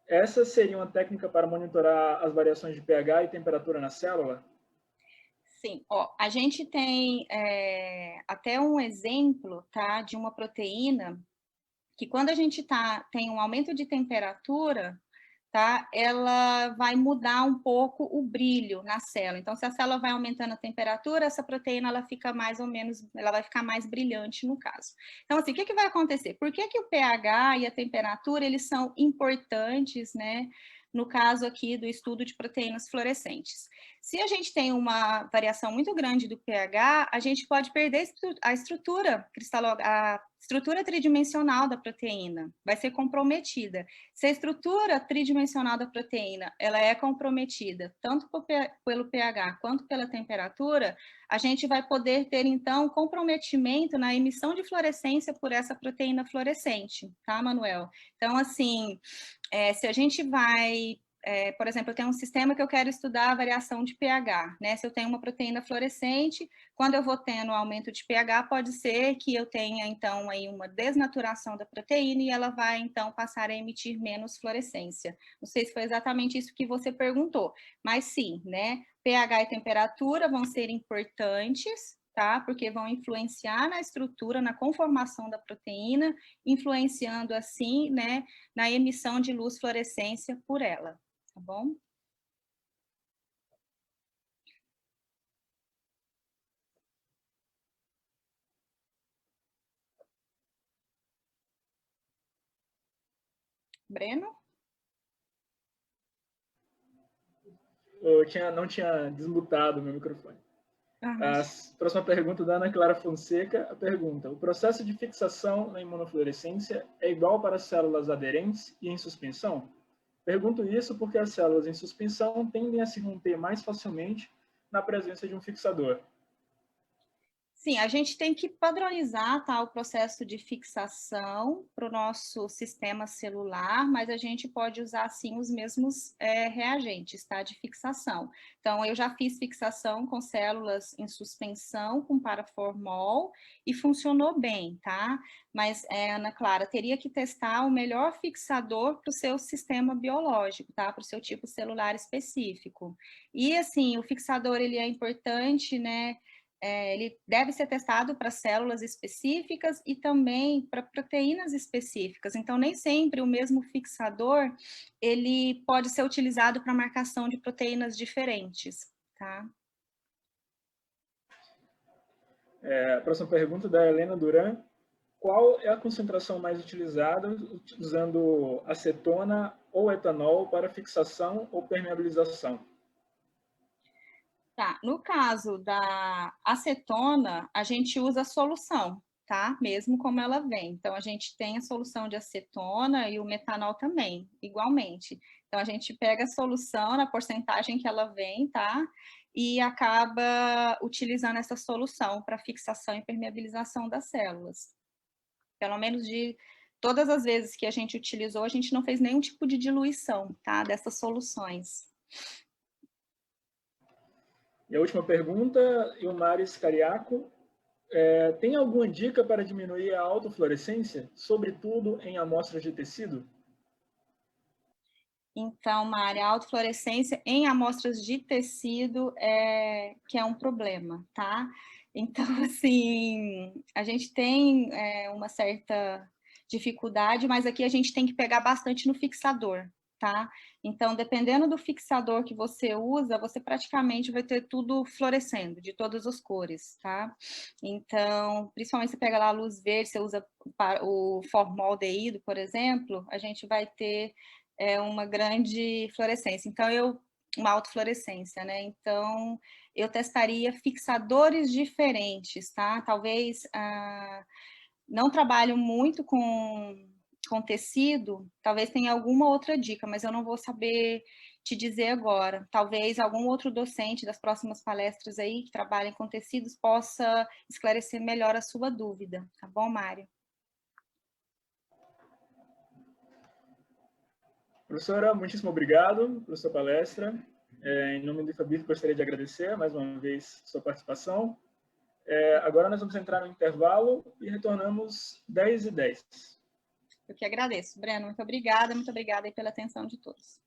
Essa seria uma técnica para monitorar as variações de pH e temperatura na célula? Sim, ó, a gente tem até um exemplo, tá, de uma proteína que quando a gente tem um aumento de temperatura, tá? Ela vai mudar um pouco o brilho na célula. Então, se a célula vai aumentando a temperatura, essa proteína ela fica mais ou menos, ela vai ficar mais brilhante no caso. Então, assim, o que vai acontecer? Por que o pH e a temperatura, eles são importantes, né? No caso aqui do estudo de proteínas fluorescentes. Se a gente tem uma variação muito grande do pH, a gente pode perder a estrutura a estrutura tridimensional da proteína, vai ser comprometida. Se a estrutura tridimensional da proteína ela é comprometida tanto pelo pH quanto pela temperatura, a gente vai poder ter, então, comprometimento na emissão de fluorescência por essa proteína fluorescente, tá, Manuel? Então, assim, se a gente vai... por exemplo, eu tenho um sistema que eu quero estudar a variação de pH, né? Se eu tenho uma proteína fluorescente, quando eu vou tendo um aumento de pH, pode ser que eu tenha, então, aí uma desnaturação da proteína e ela vai, então, passar a emitir menos fluorescência. Não sei se foi exatamente isso que você perguntou, mas sim, né? pH e temperatura vão ser importantes, tá? Porque vão influenciar na estrutura, na conformação da proteína, influenciando, assim, né, na emissão de luz fluorescência por ela. Tá bom? Breno? Eu não tinha desmutado o meu microfone. A próxima pergunta da Ana Clara Fonseca, a pergunta: o processo de fixação na imunofluorescência é igual para as células aderentes e em suspensão? Pergunto isso porque as células em suspensão tendem a se romper mais facilmente na presença de um fixador. Sim, a gente tem que padronizar, tá, o processo de fixação para o nosso sistema celular, mas a gente pode usar, sim, os mesmos reagentes, tá, de fixação. Então, eu já fiz fixação com células em suspensão, com paraformol, e funcionou bem, tá? Mas, Ana Clara, teria que testar o melhor fixador para o seu sistema biológico, tá? Para o seu tipo celular específico. E, assim, o fixador, ele é importante, né? Ele deve ser testado para células específicas e também para proteínas específicas. Então, nem sempre o mesmo fixador, ele pode ser utilizado para marcação de proteínas diferentes, tá? A próxima pergunta da Helena Duran. Qual é a concentração mais utilizada usando acetona ou etanol para fixação ou permeabilização? Tá, no caso da acetona, a gente usa solução, tá? Mesmo como ela vem. Então, a gente tem a solução de acetona e o metanol também, igualmente. Então, a gente pega a solução na porcentagem que ela vem, tá? E acaba utilizando essa solução para fixação e permeabilização das células. Pelo menos de todas as vezes que a gente utilizou, a gente não fez nenhum tipo de diluição, tá? Dessas soluções. E a última pergunta, Ilmares Cariaco. Tem alguma dica para diminuir a autofluorescência, sobretudo em amostras de tecido? Então, Mari, a autofluorescência em amostras de tecido que é um problema, tá? Então, assim, a gente tem uma certa dificuldade, mas aqui a gente tem que pegar bastante no fixador, tá? Então, dependendo do fixador que você usa, você praticamente vai ter tudo fluorescendo, de todas as cores, tá? Então, principalmente você pega lá a luz verde, você usa o formaldeído, por exemplo, a gente vai ter uma grande fluorescência. Então, uma autofluorescência, né? Então, eu testaria fixadores diferentes, tá? Talvez não trabalho muito com tecido, talvez tenha alguma outra dica, mas eu não vou saber te dizer agora. Talvez algum outro docente das próximas palestras aí que trabalhem com tecidos possa esclarecer melhor a sua dúvida, tá bom, Mário? Professora, muitíssimo obrigado pela sua palestra. Em nome do IFABIC, gostaria de agradecer mais uma vez sua participação. Agora nós vamos entrar no intervalo e retornamos 10h10. Eu que agradeço, Breno. Muito obrigada aí pela atenção de todos.